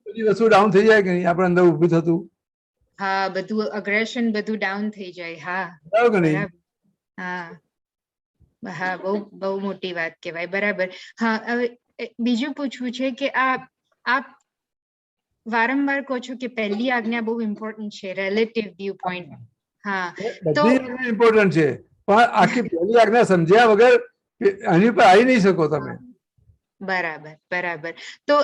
બધી વસ્તુ ડાઉન થઈ જાય કે નહીં આપણે અંદર ઉભું થતું.
હા બધું અગ્રેશન બધું ડાઉન થઈ જાય. હા
બરાબર.
હા હા બહુ મોટી વાત કહેવાય. બરાબર. હા હવે બીજું પૂછવું છે કે આપ વારંવાર કહો છો કે પહેલી આજ્ઞા બહુ ઇમ્પોર્ટન્ટ છે, રિલેટિવ વ્યૂ પોઈન્ટ. હા
બધી ઇમ્પોર્ટન્ટ છે પણ આખી પહેલી આજ્ઞા સમજ્યા વગર આની પર આવી નહીં શકો તમે.
બરાબર બરાબર. તો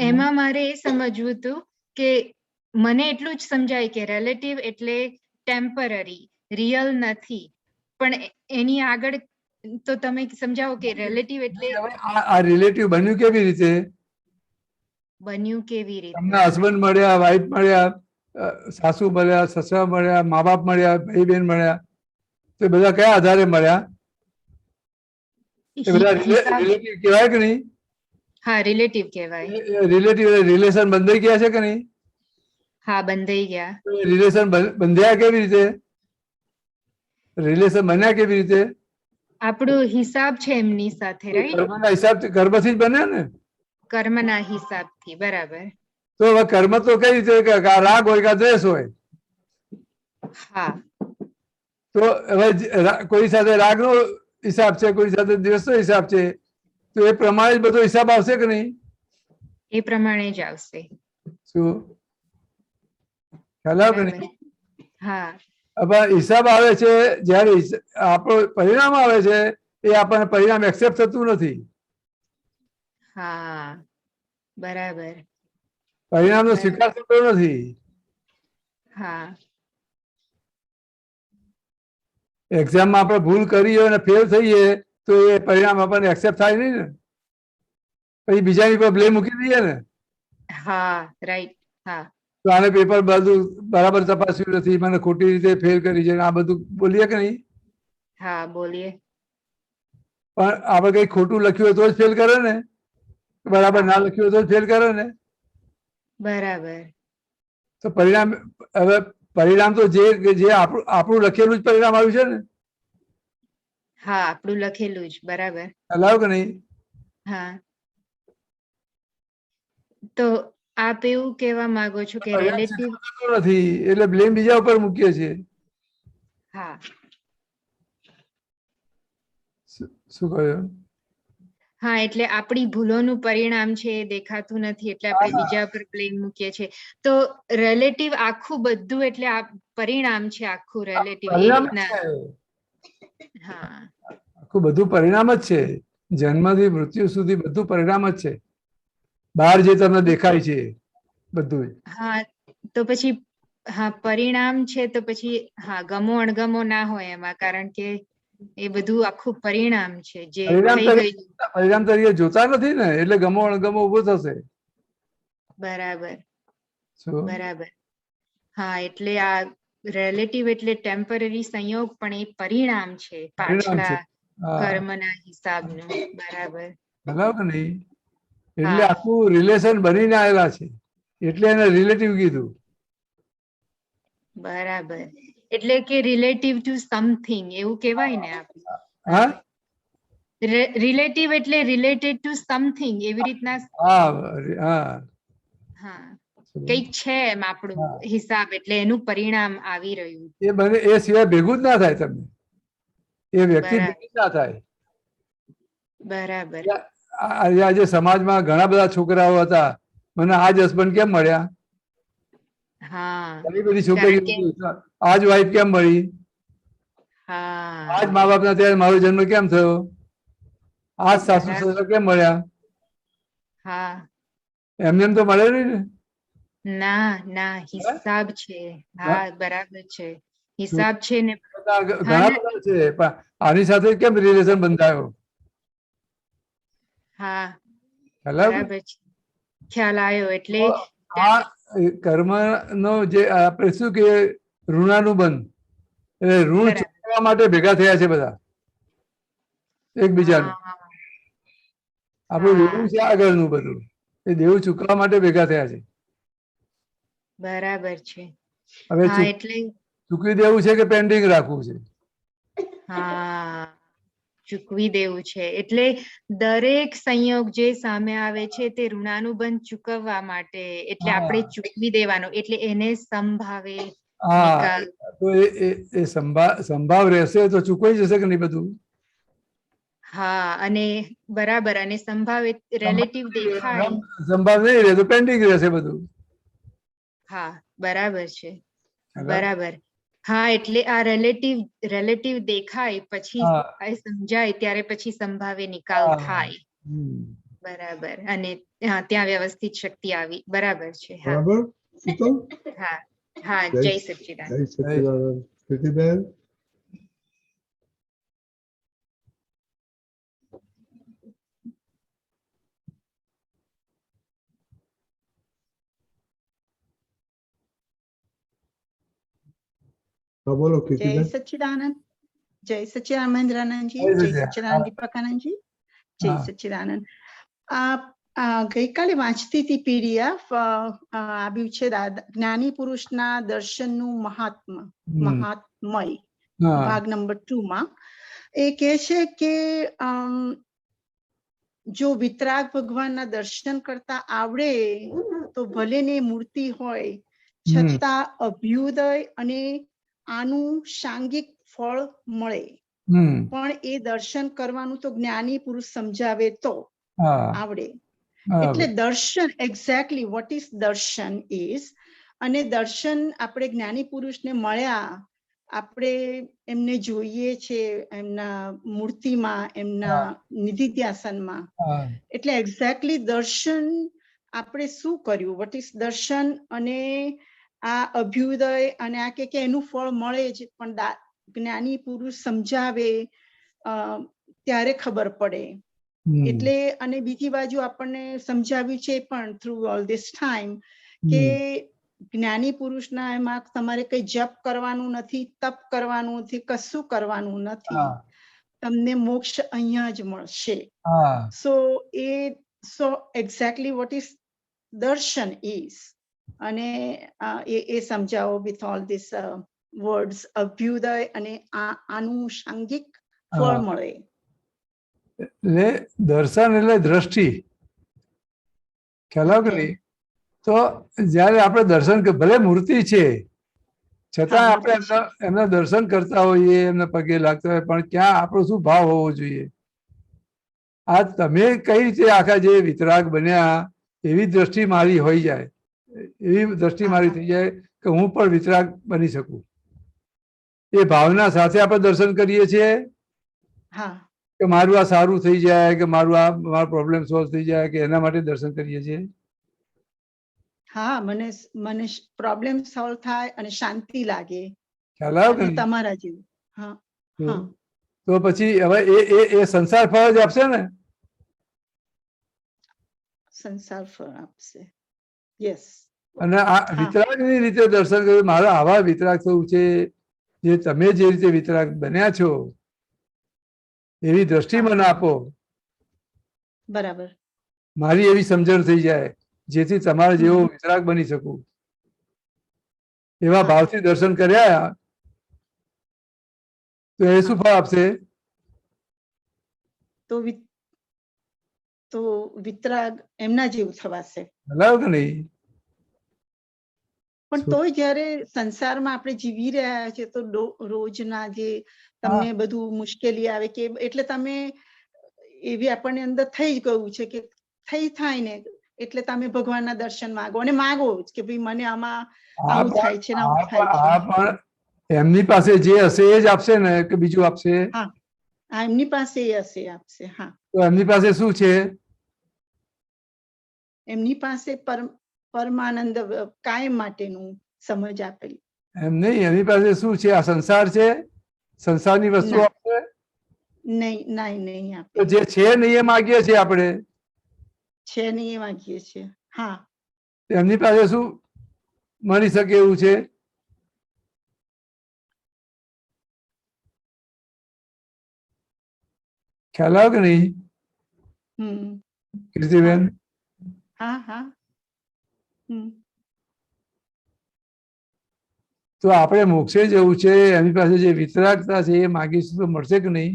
એમાં મારે એ સમજવું હતું કે મને એટલું જ સમજાય કે રિલેટિવ એટલે ટેમ્પરરી, રિયલ નથી. પણ એની આગળ તો તમે સમજાવો કે રિલેટિવ એટલે
આ રિલેટિવ બન્યું કેવી રીતે?
બન્યું કેવી રીતે?
તમને હસબન્ડ મળ્યા, વાઈફ મળ્યા, સાસુ મળ્યા, સસરા મળ્યા, મા બાપ મળ્યા, ભાઈ બહેન મળ્યા તો બધા કયા આધારે મળ્યા? એ બધા રિલેટિવ કહેવાય કે નહીં?
હા રિલેટિવ કહેવાય.
રિલેટિવ રિલેશન બંધાઈ ગયા છે કે નહીં?
હા બંધાઈ ગયા.
રિલેશન બંધાયા કેવી રીતે? રિલેશન બન્યા કેવી રીતે?
આપણો હિસાબ છે એમની સાથે, રાઈટ?
કર્મના હિસાબથી, કર્મથી જ બન્યા ને?
કર્મના હિસાબથી. બરાબર.
તો હવે કર્મ તો કઈ રીતે કે રાગ હોય કે દ્વેષ હોય?
હા
તો હવે કોઈ સાથે રાગનો હિસાબ છે, કોઈ સાથે દ્વેષનો હિસાબ છે તો એ પ્રમાણે જ બધો હિસાબ આવશે કે નહીં?
એ પ્રમાણે જ આવશે.
શું ખ્યાલ આવે કે નહીં?
હા
હવે હિસાબ આવે છે જ્યારે આપણો પરિણામ આવે છે એ આપણને પરિણામ એક્સેપ્ટ થતું નથી.
હા બરાબર.
પરિણામનો સ્વીકાર થતો નથી.
હા
એક્ઝામમાં આપણે ભૂલ કરી અને ફેલ થઈએ તો એ પરિણામ આપણને એક્સેપ્ટ થાય નહીં ને, પછી બીજાની પર બ્લેમ મૂકી દઈએ ને.
હા રાઈટ. હા
તો આને પેપર બધું બરાબર તપાસ્યું નથી, મને ખોટી રીતે ફેલ કરી છે, આ બધું બોલીએ કે નહીં?
હા બોલીએ.
પણ આપણે કઈ ખોટું લખ્યું હોય તો જ ફેલ કરે ને, બરાબર ના લખ્યું હોય તો જ ફેલ કરે ને.
બરાબર.
તો પરિણામ હવે પરિણામ તો જે આપણું લખેલું જ પરિણામ આવ્યું છે ને.
હા આપણું લખેલું જ. બરાબર.
હલાવ કે નહીં?
હા તો આપ એવું કહેવા માંગો છો કે રિલેટિવ
નથી એટલે બ્લેમ બીજા ઉપર મૂકીએ છીએ.
હા
શું કહ્યું?
હા, એટલે આપણી ભૂલોનું પરિણામ છે એ દેખાતું નથી એટલે આપણે બીજા પર બ્લેમ મૂકીએ છીએ. તો રિલેટિવ આખું બધું એટલે આ પરિણામ છે આખું રિલેટિવ એ
પરિણામ જ
રીતના.
છે.
હા,
આખું બધું પરિણામ જ છે. જન્મથી મૃત્યુ સુધી બધું પરિણામ જ છે. બહાર જે તમને દેખાય છે બધું.
હા, તો પછી હા પરિણામ છે તો પછી હા ગમો અણગમો ના હોય એમાં, કારણ કે એ બધું આખું પરિણામ છે જે થઈ ગયું.
પરિણામ તરીકે જોતા નથી ને એટલે ગમો અણગમો ઉભો થશે.
બરાબર
શું?
બરાબર. હા, એટલે આ રિલેટિવ એટલે ટેમ્પરરી સંયોગ પણ એ પરિણામ છે
પરિણામ છે.
પાછલા કર્મના હિસાબનું. બરાબર
બરાબર નહીં? એટલે
હા
આખું રિલેશન બનીને આવેલા છે એટલે એને રિલેટિવ કીધું.
બરાબર. એટલે કે રિલેટિવ ટુ સમથિંગ એવું કહેવાય ને આપણે.
હા
રિલેટિવ એટલે રિલેટેડ ટુ સમથિંગ એવી રીતના.
હા હા
હા, કઈક છે એમ આપણું હિસાબ એટલે એનું પરિણામ આવી રહ્યું.
એ બને એ સિવાય ભેગું જ ના થાય તમને. એ વ્યક્તિ
બરાબર
ભેગી ના થાય.
બરાબર.
આજે સમાજમાં ઘણા બધા છોકરાઓ હતા, મને આ જ હસબન્ડ કેમ મળ્યા?
હા,
ઘણી બધી
કારણ કે
છોકરીઓ આજ વાઈફ કેમ મળી?
હા
આજ મા બાપ ના ત્યારે મારો જન્મ કેમ થયો? આજ સાસુ
બરાબર.
સસરા કેમ મળ્યા?
હા,
એમને એમ તો મળે નહીં ને.
ના ના હિસાબ છે. હા બરાબર છે, હિસાબ છે ને. હા
ઘણા બધા છે પણ આની સાથે કેમ રિલેશન બંધાયો?
હા
બરાબર.
બરાબર છે, ખ્યાલ આવ્યો. એટલે
આ કર્મ નો જે આપણે શું કે ઋણાનુબંધ, એટલે ઋણ
બરાબર.
ચૂકવવા માટે ભેગા થયા છે બધા એકબીજાનું.
હા
આપણું દેવું
હા
છે આગળનું બધું, એ દેવું ચૂકવવા માટે ભેગા થયા છે.
બરાબર છે.
હવે
હા એટલે
ચૂકવી દેવું છે કે પેન્ડિંગ રાખવું છે?
હા, ચૂકવી દેવું છે. એટલે દરેક સંયોગ જે સામે આવે છે તે ઋણાનુબંધ ચૂકવવા માટે, એટલે આપણે ચૂકવી દેવાનું, એટલે એને સંભાવે
હા,
નિકાલ.
તો એ સંભાવ રહેશે તો ચૂકવાઈ જશે કે નહીં બધું?
હા, અને બરાબર. અને સંભાવિત રિલેટિવ દેખાય.
સંભાવ નહીં રહે તો પેન્ડિંગ રહેશે બધું.
હા બરાબર છે.
બરાબર.
બરાબર. હા, એટલે આ રિલેટિવ દેખાય પછી
હા
આ સમજાય ત્યારે પછી સંભાવે નિકાલ
હા
થાય. બરાબર. અને ત્યાં વ્યવસ્થિત શક્તિ આવી. બરાબર છે. હા
બરાબર શીતલ?
હા હા. જય સચ્ચિદાનંદ.
જય સચ્ચિદાનંદ. પ્રીતિબેન? હા બોલો
જય
કીર્તિબેન.
સચ્ચિદાનંદ. જય સચ્ચિદાનંદ મહેન્દ્રાનંદજી.
જય
જય
સચ્ચિદાનંદ.
સચ્ચિદાનંદ દીપકાનંદજી. જય
હા.
સચ્ચિદાનંદ. ગઈકાલે વાંચતી હતી પીડીએફ આવ્યું છે જ્ઞાની પુરુષના દર્શનનું મહાત્મય
હા
ભાગ નંબર 2 માં એ કહે છે કે જો વિતરાગ ભગવાનના દર્શન કરતા આવડે તો ભલે ને મૂર્તિ હોય છતાં અભ્યુદય અને આનુષાંગિક ફળ મળે. પણ એ દર્શન કરવાનું તો જ્ઞાની પુરુષ સમજાવે તો આવડે. એટલે દર્શન એક્ઝેક્ટલી વોટ ઇઝ દર્શન ઇઝ, અને દર્શન આપણે જ્ઞાની પુરુષને મળ્યા, આપણે એમને જોઈએ છે એમના મૂર્તિમાં, એમના નિધિધ્યાસનમાં. એટલે એક્ઝેક્ટલી દર્શન આપણે શું કર્યું, વોટ ઇઝ દર્શન, અને આ અભ્યુદય અને આ કે એનું ફળ મળે જ, પણ જ્ઞાની પુરુષ સમજાવે ત્યારે ખબર પડે. એટલે અને બીજી બાજુ આપણને સમજાવ્યું છે પણ થ્રુ ઓલ ધીસ ટાઈમ કે જ્ઞાની પુરુષના એમાં તમારે કઈ જપ કરવાનું નથી, તપ કરવાનું નથી, કશું કરવાનું નથી, તમને મોક્ષ અહીંયા જ મળશે. સો એક્ઝેક્ટલી વોટ ઇઝ દર્શન ઇઝ, અને એ સમજાવો with all this words Abhyuday અને આનુષાંગિક ફળ મળે.
એટલે દર્શન એટલે દ્રષ્ટિ, ખ્યાલ કે નહીં? તો જયારે આપણે દર્શન, ભલે મૂર્તિ છે છતાં આપણે એમના દર્શન કરતા હોઈએ, એમના પગે લાગતા હોય, પણ ક્યાં આપણો શું ભાવ હોવો જોઈએ? આ તમે કઈ રીતે આખા જે વિતરાગ બન્યા એવી દ્રષ્ટિ મારી હોઈ જાય, એવી દ્રષ્ટિ મારી થઈ જાય કે હું પણ વિતરાગ બની શકું. એ ભાવના સાથે આપણે દર્શન કરીએ છીએ કે મારું આ સારું થઈ જાય, કે મારો પ્રોબ્લેમ સોલ્વ થઈ જાય, કે એના માટે દર્શન કરીએ છીએ.
હા, મને પ્રોબ્લેમ સોલ્વ થાય અને શાંતિ લાગે.
ખ્યાલ આવ્યો કે
તમારા જેવું. હા,
તો પછી હવે એ સંસાર ફળ જ આપશે ને?
સંસાર ફળ આપશે. યસ.
અને આ વિતરાગની રીતે દર્શન કર્યું, મારે આવા વિતરાગ થવું છે, જે તમે જે રીતે વિતરાગ બન્યા છો એવી દ્રષ્ટિ મને આપો.
બરાબર.
મારી એવી સમજણ થઈ જાય જેથી તમારા જેવો વિતરાગ બની શકું. એવા ભાવથી દર્શન કર્યા તો એ શું ફળ આપશે?
તો વિતરાગ એમના જેવું થવાશે.
બરાબર કે નહીં?
પણ તોય જયારે સંસારમાં આપણે જીવી રહ્યા છે તો રોજના જે તમને બધું મુશ્કેલી આવે કે એટલે તમે એવી આપણને અંદર થઈ ગયું છે કે થાય ને એટલે તમે ભગવાનના દર્શન માંગો અને માંગો જ કે ભાઈ મને આમાં આવું થાય છે ને આવું થાય છે.
પણ એમની પાસે જે હશે એ જ આપશે ને કે બીજું આપશે?
હા, એમની પાસે એ હશે આપશે. હા,
તો એમની પાસે શું છે?
એમની પાસે પરમાનંદ કાયમ માટેનું સમજ આપેલી.
એમ નહીં, એમની પાસે શું છે? આ સંસાર છે, સંસારની વસ્તુ આપશે?
નહીં આપે.
તો જે છે નહીં એ માગીએ છીએ આપણે.
છે નહીં એ માગીએ છીએ. હા,
એમની પાસે શું મળી શકે એવું છે? ખ્યાલ આવ્યો કે નહીં કીર્તિબેન?
હા.
તો આપણે મોક્ષે જવું છે, એમની પાસે જે વિતરાગતા છે એ માગીશું તો મળશે કે નહીં?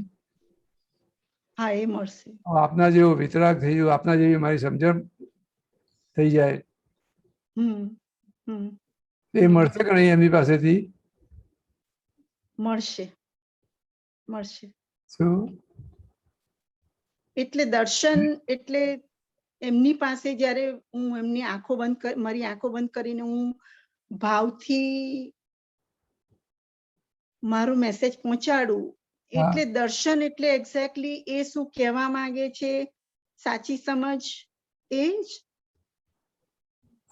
હા, એ મળશે.
આપના જેવો વિતરાગ થઈ ગયો, આપના જેવી મારી સમજણ થઈ જાય એ મળશે કે નહીં એમની પાસેથી?
મળશે.
શું
એટલે દર્શન એટલે એમની પાસે જયારે હું એમની મારી આંખો બંધ કરીને હું ભાવથી મારું મેસેજ પહોંચાડું એટલે દર્શન એટલે એક્ઝેક્ટલી એ શું કહેવા માંગે છે, સાચી સમજ એ જ.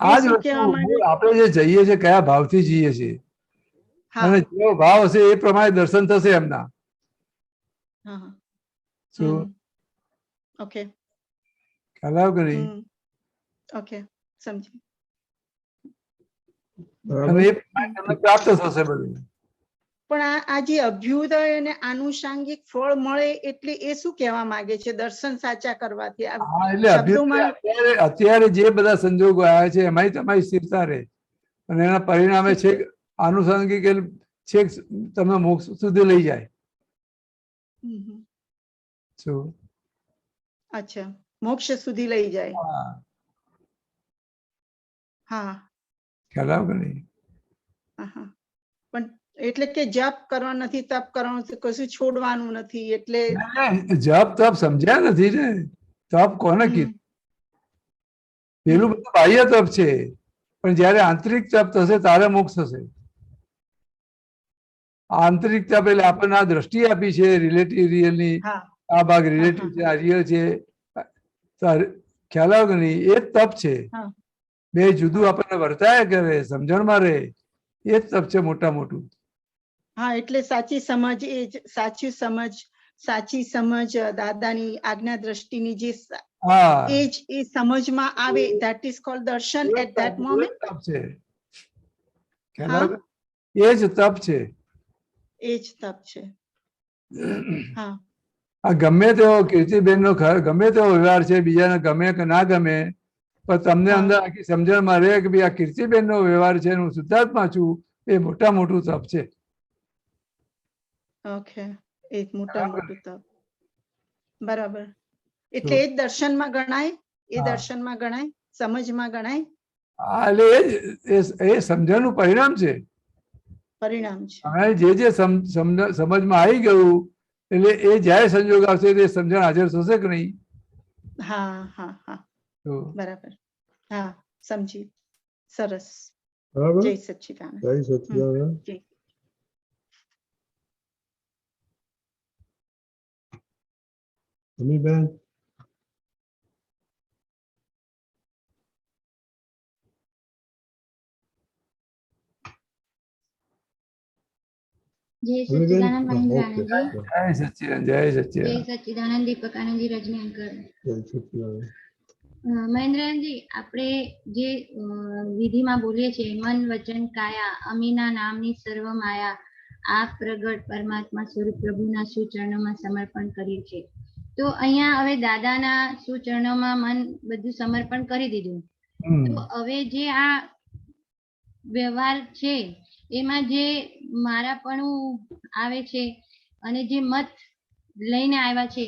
આપણે જે જઈએ છીએ કયા ભાવથી જઈએ છીએ અને જેવો ભાવ હશે એ પ્રમાણે દર્શન થશે એમના. શું
ઓકે?
ખ્યાલ આવ્યો કે નહીં?
ઓકે, સમજી.
અને એ પ્રાપ્ત થશે બધું.
પણ આ જે અભ્યુદય અને આનુષાંગિક ફળ મળે એટલે એ શું કહેવા માંગે છે દર્શન સાચા કરવાથી?
એટલે અત્યારે જે બધા સંજોગો આવ્યા છે એમાં તમારી સ્થિરતા રહે અને એના પરિણામે છેક આનુષાંગિક છેક તમે મોક્ષ સુધી લઈ જાય. શું?
અચ્છા, મોક્ષ સુધી લઈ જાય. હા,
ખ્યાલ આવ્યો કે નહીં?
પણ એટલે કે જપ કરવાનો નથી, તપ કરવાનું નથી, કશું છોડવાનું નથી. એટલે
જપ તપ સમજ્યા નથી ને. તપ કોને કીધું? પેલું બધું બાહ્ય તપ છે, પણ જયારે આંતરિક તપ થશે ત્યારે મોક્ષ થશે. આંતરિક તપ એટલે આપણને આ દ્રષ્ટિ આપી છે રિલેટિવ રિયલની, આ ભાગ રિલેટિવ છે, આ રિયલ છે, ખ્યાલ આવ્યો કે નહીં? એ જ તપ છે. બે જુદું આપણને વર્તાયા કરે, સમજણમાં રહે, એ જ તપ છે મોટા મોટું.
હા, એટલે સાચી સમજ એ જ સાચી સમજ દાદાની આજ્ઞા દ્રષ્ટિની જે એ જ એ સમજમાં આવે, ધેટ ઇઝ કોલ્ડ દર્શન એટ ધેટ મોમેન્ટ.
તપ છે. એ જ તપ છે.
એ જ તપ છે. હા,
આ ગમે તેવો કીર્તિબેન નો ગમે તેવો વ્યવહાર છે, બીજાને ગમે કે ના ગમે, પણ તમને અંદર આખી સમજણમાં રહે કે ભાઈ આ કીર્તિબેન નો વ્યવહાર છે, હું શુદ્ધાત્મા છું, એ મોટા મોટું તપ છે.
ઓકે, એક મોટા મોટું તપ. બરાબર. એટલે એ દર્શનમાં ગણાય, એ દર્શનમાં ગણાય, સમજમાં ગણાય.
હા, એટલે એ સમજણનું પરિણામ છે.
પરિણામ છે.
જે સમજમાં આવી ગયું એટલે એ જ્યારે સંજોગ આવશે તે સમજણ હાજર થશે કે નહીં?
હા હા હા
તો
બરાબર હા સમજી સરસ
બરાબર
જય સચ્ચિદાનંદ
જય સચ્ચિદાનંદ
જય
અમીબેન
जय
અમીબેન
सच्चिदानंद महेंद्र आनंद जी
જય સચ્ચિદાનંદ જય
जय
સચ્ચિદાનંદ
सच्चिदानंद दीपक आनंद जी रजनी अंकल
જય સચ્ચિદાનંદ
મહેન્દ્ર આનંદજી આપણે જે વિધિમાં બોલીએ છીએ મન વચન કાયા અમીના નામની સર્વ માયા આ પ્રગટ પરમાત્મા સ્વરૂપ પ્રભુના સુચરણોમાં સમર્પણ કરીએ છીએ તો અહીંયા હવે દાદાના સુચરણોમાં મન બધું સમર્પણ કરી દીધું તો હવે જે આ વ્યવહાર છે એમાં જે મારાપણું આવે છે અને જે મત લઈને આવ્યા છે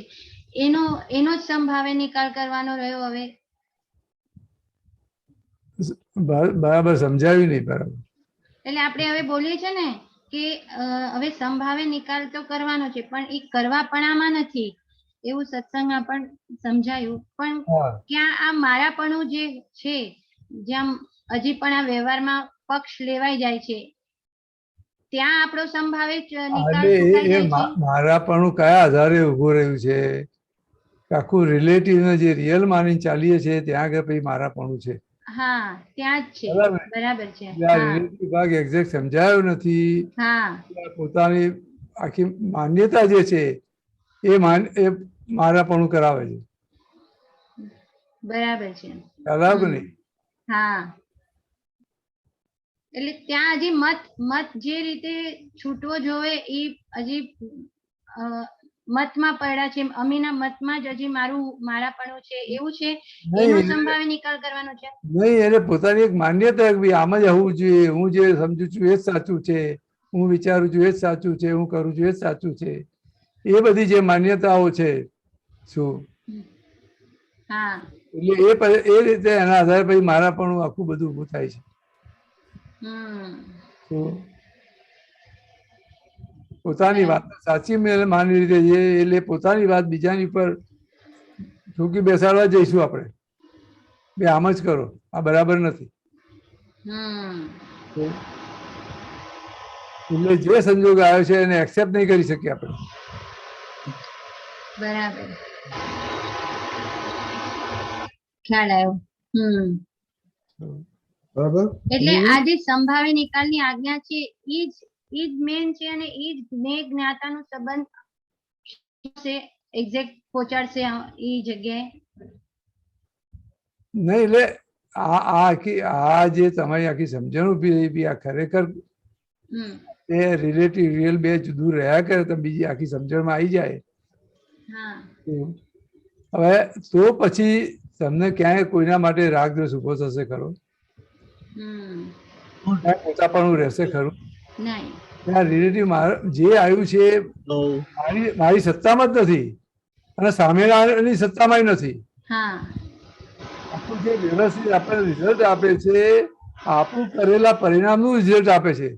એનો જ સંભાવે નિકાલ કરવાનો રહ્યો હવે
બરાબર સમજાવ્યું નહીં બરાબર
એટલે આપણે હવે બોલીએ છે ને કે હવે સંભાવે નિકાલ તો કરવાનો છે પણ એ કરવાપણામાં નથી એવું સત્સંગમાં પણ સમજાયું પણ ક્યાં આ મારાપણું જે છે જ્યાં હજી પણ આ વ્યવહારમાં પક્ષ લેવાઈ જાય છે ત્યાં આપણો સંભાવે નિકાલ સુકાઈ જાય છે
મારાપણું કયા આધારે ઉભું રહ્યું છે આખું રિલેટિવ ને જે રિયલ માની ચાલીએ છીએ ત્યાં આગળ પછી મારાપણું છે
હા ત્યાં જ છે બરાબર છે
રિલેટિવ ભાગ એક્ઝેક્ટ સમજાયો નથી
હા
પોતાની આખી માન્યતા જે છે એ મારાપણું કરાવે છે
બરાબર છે
બરાબર નહીં
હા એટલે ત્યાં હજી મત જે રીતે છૂટવો જોવે એ હજી મતમાં પડ્યા છે અમીના મતમાં જ હજી મારાપણું છે એવું છે એનો સંભાવે નિકાલ કરવાનો છે
નહીં એને પોતાની એક માન્યતા કે ભાઈ આમ જ હોવું જોઈએ હું જે સમજુ છું એ જ સાચું છે હું વિચારું છું એ જ સાચું છે હું કરું છું એ જ સાચું છે એ બધી જે માન્યતાઓ છે શું એટલે એ રીતે એના આધારે પછી મારાપણું આખું બધું ઊભું થાય છે પોતાની વાત સાચી માની રીતે એટલે પોતાની વાત બીજાની પર ઠોકી બેસાડવા જઈશું આપણે બે આમ જ કરો આ બરાબર નથી એટલે જે સંજોગ આવ્યો છે એને એક્સેપ્ટ નહીં કરી શકીએ આપણે
બરાબર ખ્યાલ આવ્યો
બરાબર
એટલે આ જે સંભાવે નિકાલની આજ્ઞા છે એ જ મેન છે અને એ જ જ્ઞાતાનું સંબંધ છે એક્ઝેક્ટ પહોંચાડશે એ જગ્યાએ
નહીં એટલે આ જે તમારી આખી સમજણ ઉભી રહી આ ખરેખર એ રિલેટિવ રિયલ બે જુદું રહ્યા કરે તો બીજી આખી સમજણમાં આવી જાય હવે તો પછી તમને ક્યાંય કોઈના માટે રાગદ્વેષ ઉભો થશે ખરો પોતાપણું રહેશે ખરું ત્યાં રિલેટિવ જે આવ્યું છે મારી સત્તામાં જ નથી અને સામેની સત્તામાં નથી આપણું જે વ્યવસ્થિત આપણને રિઝલ્ટ આપે છે આપણું કરેલા પરિણામનું રિઝલ્ટ આપે છે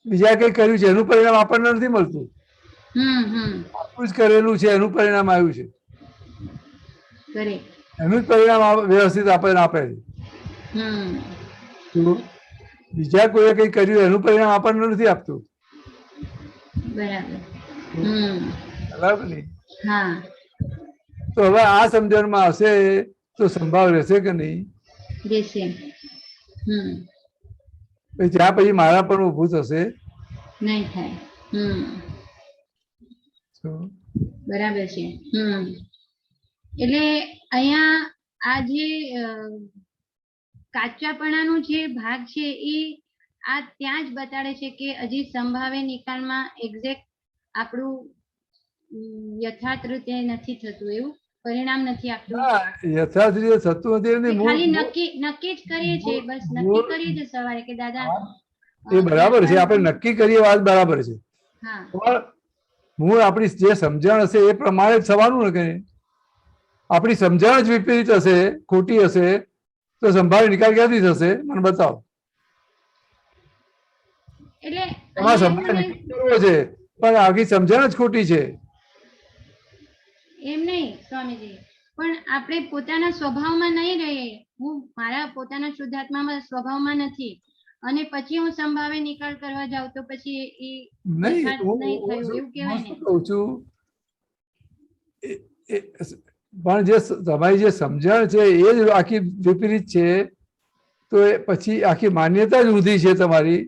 બીજાએ કઈ કર્યું છે એનું પરિણામ આપણને નથી મળતું આપણું જ કરેલું છે એનું પરિણામ આવ્યું છે એનું જ પરિણામ વ્યવસ્થિત આપણને આપે છે બીજા કોઈએ કઈ કર્યું એનું પરિણામ આપણને નથી આપતું બરાબર ને તો હવે આ સમજણમાં હશે તો સંભાવ રહેશે કે નહીં જ્યાં પછી મારા પણ ઊભું થશે
નહીં થાય બરાબર છે એટલે અહીંયા આ જે કાચાપણાનું જે ભાગ છે એ આ ત્યાં જ બતાડે છે કે હજી સંભાવે નિકાલમાં એક્ઝેક્ટ આપણું યથાર્થ રીતે નથી થતું એવું પરિણામ નથી આપતું
યથાર્થ રીતે થતું નથી
ખાલી નક્કી જ કરીએ છીએ બસ નક્કી કરીએ છીએ સવારે કે દાદા
એ બરાબર છે આપણે નક્કી કરીએ વાત બરાબર છે મૂળ આપણી જે સમજણ હશે એ પ્રમાણે જ થવાનું ને કે આપણી સમજણ જ વિપરીત હશે ખોટી હશે તો સંભાવે નિકાલ ક્યાંથી થશે મને બતાવો
એટલે
છે પણ આખી સમજણ જ ખોટી છે
એમ નહીં સ્વામીજી, પણ આપણે પોતાના સ્વભાવમાં નહીં રહીએ. હું મારા પોતાના શુદ્ધાત્મામાં સ્વભાવમાં નથી અને પછી હું સંભાવે નિકાલ કરવા જાઉં તો પછી એ
નહીં,
નહીં થયું એવું કહેવાય ને?
કહું છું પણ જે તમારી જે સમજણ છે એ જ આખી વિપરીત છે, તો એ પછી આખી માન્યતા જ ઊંધી છે તમારી,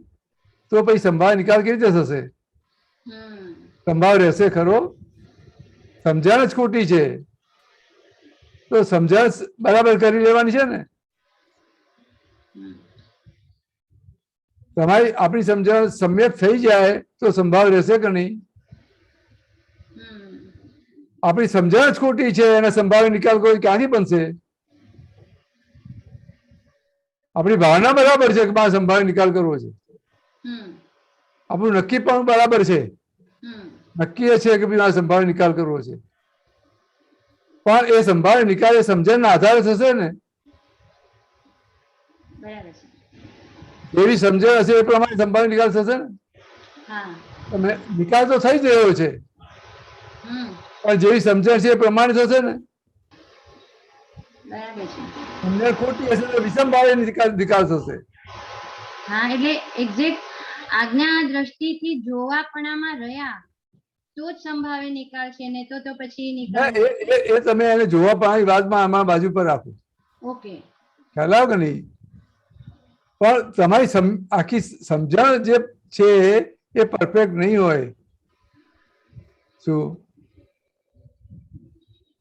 તો પછી સંભાવ નિકાલ કેવી રીતે થશે? સંભાવ રહેશે ખરો? સમજણ જ ખોટી છે, તો સમજણ બરાબર કરી લેવાની છે ને. તમારી આપણી સમજણ સમ્યક થઈ જાય તો સંભાવ રહેશે કે નહીં? આપણી સમજણ જ ખોટી છે, એના સંભાવ નિકાલ કોઈ ક્યાંથી બનશે? આપણી ભાવના બરાબર છે કે મારે સંભાવ નિકાલ કરવો છે, આપણું નક્કી પણ બરાબર છે, નક્કી એ છે કે મારે સંભાવ નિકાલ કરવો છે, પણ એ સંભાવ નિકાલ એ સમજણના આધારે થશે ને. એવી સમજણ હશે એ પ્રમાણે સંભાવ નિકાલ થશે ને. તમે નિકાલ તો થઈ જ રહ્યો છે, પણ જેવી સમજણ છે એ પ્રમાણે થશે ને. સમજણ ખોટી હશે તો વિષમભાવે નિકાલ થશે.
હા, એટલે એક્ઝેક્ટ આજ્ઞા દ્રષ્ટિથી જોવાપણામાં રહ્યા તો જ સંભાવે નિકાલ છે, ને તો પછી નિકાલ.
એ તમે એને જોવાપણાની વાતમાં આમાં બાજુ પર રાખો.
ઓકે,
ખ્યાલ આવે કે નહીં? પણ તમારી આખી સમજણ જે છે એ પરફેક્ટ નહીં હોય. શું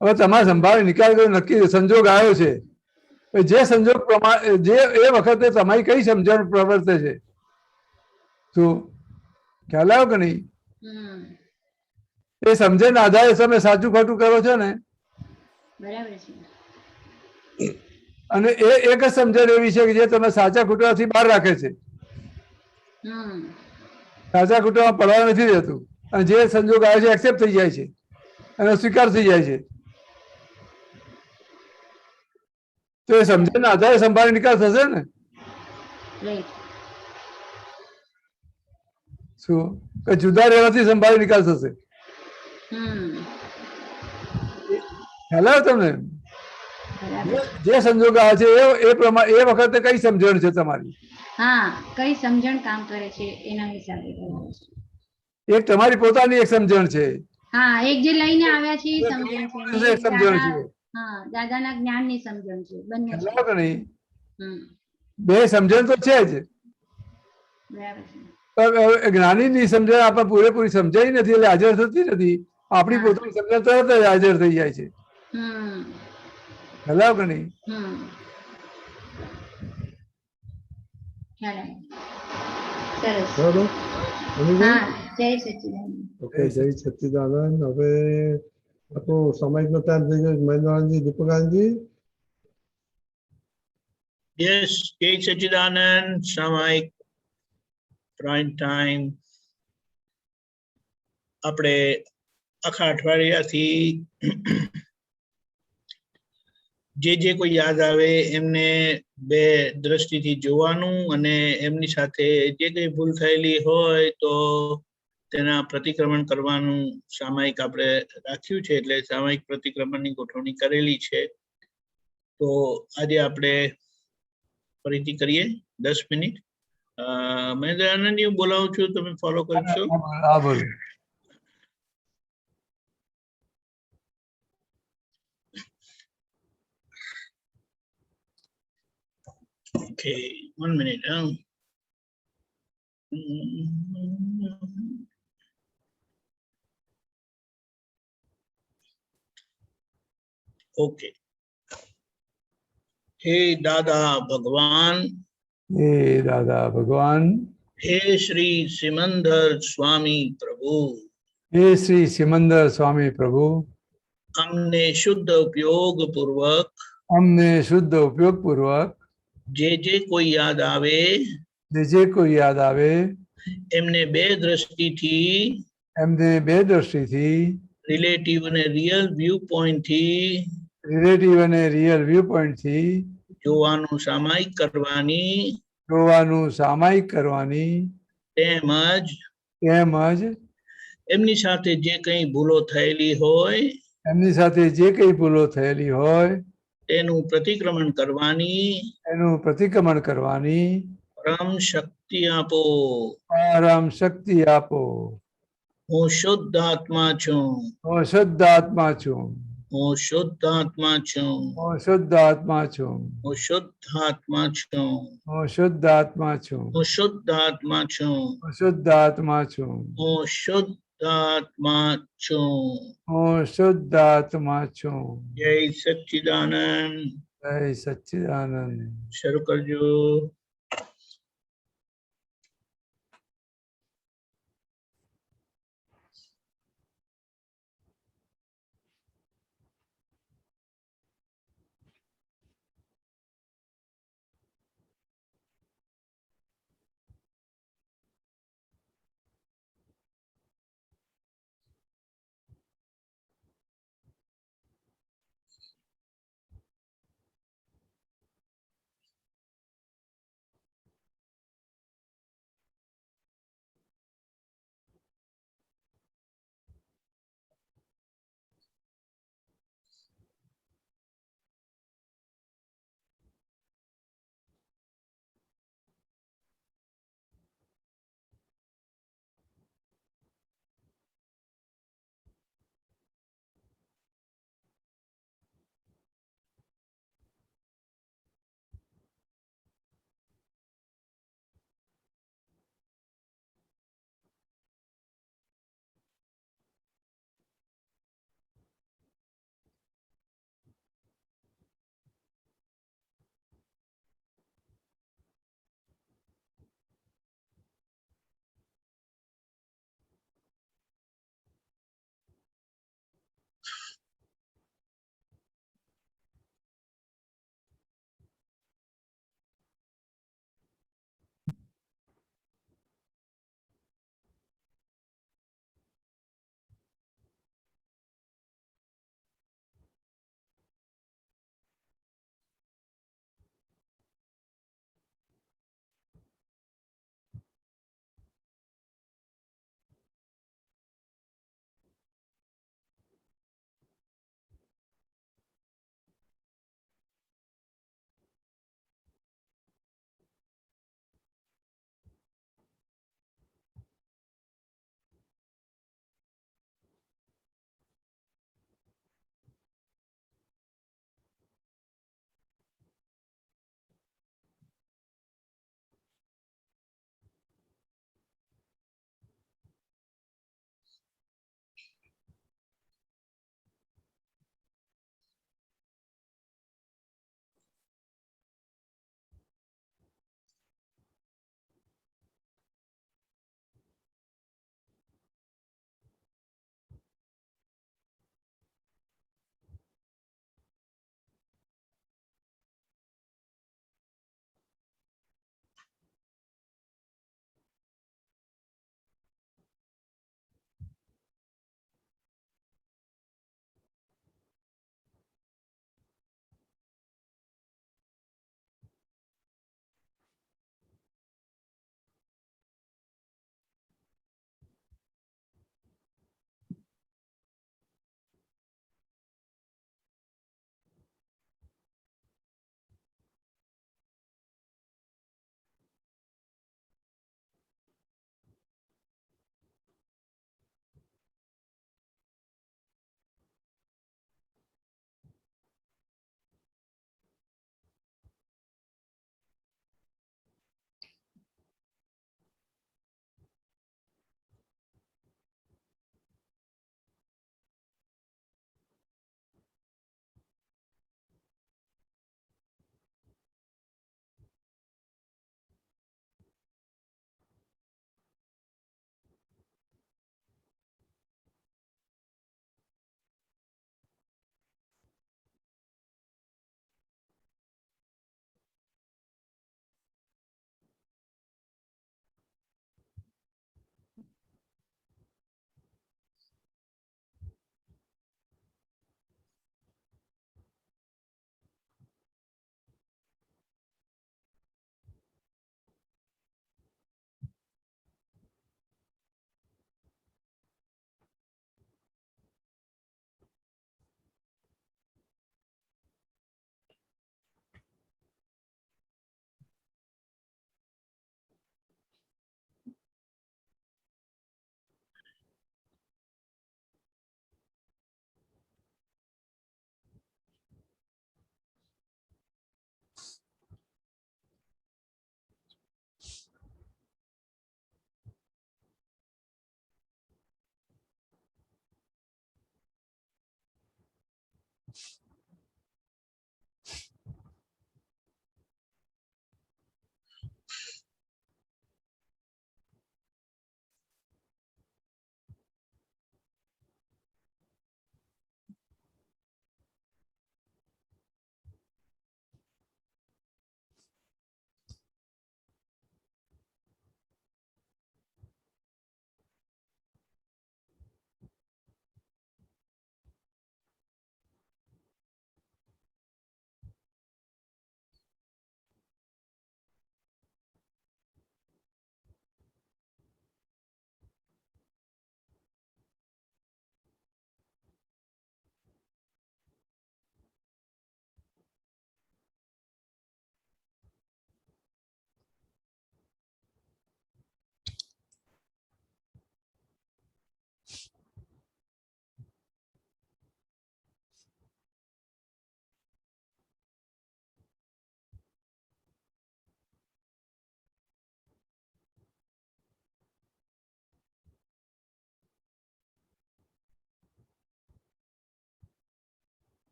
હવે તમારે સંભાવે નિકાલ કર્યો નક્કી સંજોગ આવ્યો છે, જે સંજોગ પ્રમાણે જે એ વખતે તમારી કઈ સમજણ પ્રવર્તે છે, શું ખ્યાલ આવ્યો કે નહીં? એ સમજણના આધારે તમે સાચું ખોટું કરો છો ને.
બરાબર છે.
અને એ એક જ સમજણ એવી છે કે જે તમે સાચા ખોટાથી બહાર રાખે છે. સાચા ખોટામાં પડવા નથી રહેતું, અને જે સંજોગ આવે છે એક્સેપ્ટ થઈ જાય છે અને સ્વીકાર થઈ જાય છે. તો એ સમજણના આધારે સંભાળ નિકાલ થશે ને. શું કે જુદા રહેવાથી સંભાળ નિકાલ થશે? ખ્યાલ આવે તમને? જે સંજોગ આવે છે એ પ્રમાણે એ વખતે કઈ સમજણ છે તમારી?
હા, કઈ સમજણ કામ કરે છે એના હિસાબે.
એક તમારી પોતાની એક સમજણ છે.
હા, એક જે લઈને આવ્યા છે એ સમજણ છે.
સમજણ છે.
હા, દાદાના જ્ઞાનની સમજણ છે. બંને છે.
નહીં, બે સમજણ તો છે જ. જ્ઞાનીની સમજણ આપણે પૂરેપૂરી સમજાઈ નથી એટલે હાજર થતી નથી. આપણી પોતાની સમજણ તરત જ હાજર થઈ જાય છે. ખ્યાલ કે નહીં?
જય સચ્ચિદાનંદ. હવે આપણો સામાયિકનો ટાઈમ થઈ ગયો. મહેન્દ્રજી, દીપકાનંદજી.
યસ, જય સચ્ચિદાનંદ. સામાયિક પ્રાઇમ ટાઈમ. આપણે આખા અઠવાડિયાથી જે કોઈ યાદ આવે એમને બે દ્રષ્ટિથી જોવાનું અને એમની સાથે જે કઈ ભૂલ થયેલી હોય તો તેના પ્રતિક્રમણ કરવાનું સામાયિક આપણે રાખ્યું છે, એટલે સામાયિક પ્રતિક્રમણની ગોઠવણી કરેલી છે. તો આજે આપણે ફરીથી કરીએ 10 મિનિટ. મહેન્દ્ર આનંદજી, હું બોલાવું છું, તમે ફોલો કરશો? Okay, 1 minute. Okay. हे दादा भगवान,
हे दादा भगवान,
हे श्री सिमंदर स्वामी प्रभु,
हे श्री सिमंदर स्वामी प्रभु,
हमने शुद्ध उपयोग पूर्वक जे कोई याद आवे एमने बे दृष्टि थी रिलेटिव ने रियल व्यू पॉइंट थी જોવાનું સામાયિક કરવાની તેમજ એમની સાથે જે કઈ ભૂલો થયેલી હોય
એમની સાથે જે કઈ ભૂલો થયેલી હોય
તેનું પ્રતિક્રમણ કરવાની
એનું પ્રતિક્રમણ કરવાની
પરમ શક્તિ આપો.
પરમ શક્તિ આપો.
હું શુદ્ધ આત્મા છું.
હું શુદ્ધ આત્મા છું.
હું શુદ્ધ આત્મા છું.
હું શુદ્ધ આત્મા છું.
હું શુદ્ધ આત્મા છું.
હું શુદ્ધ આત્મા છું.
હું શુદ્ધ આત્મા છું.
હું શુદ્ધ આત્મા છું.
હું શુદ્ધ આત્મા છું.
હું શુદ્ધ આત્મા છું.
જય સચ્ચિદાનંદ.
જય સચ્ચિદાનંદ.
શરૂ કરજો.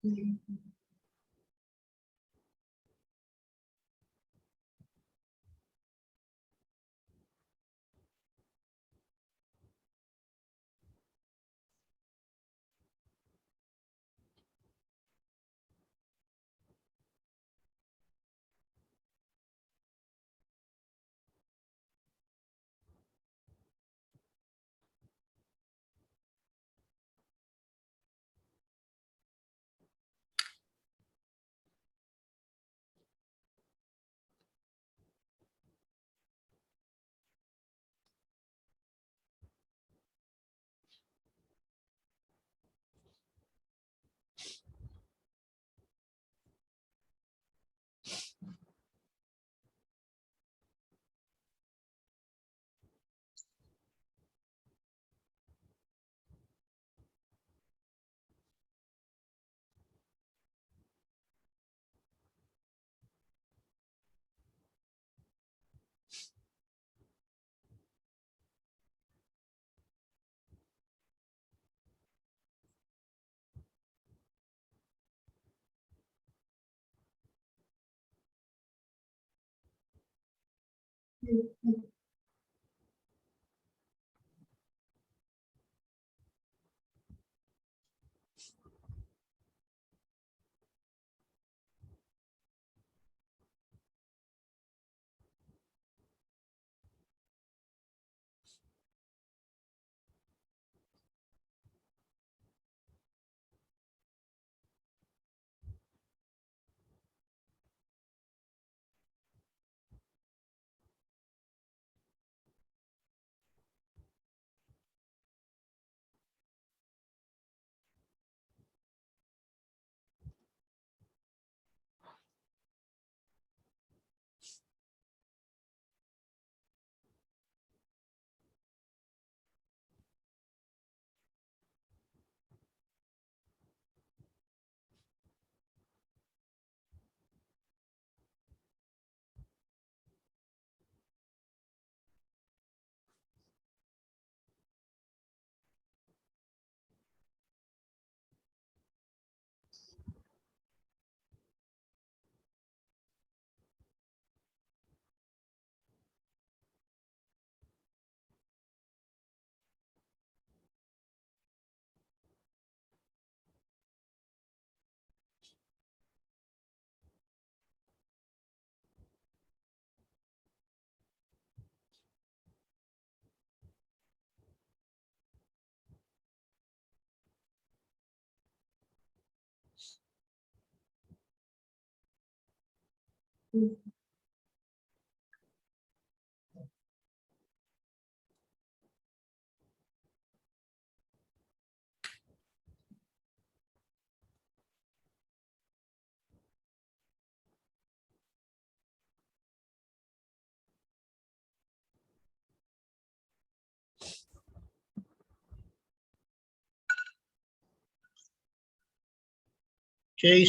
जय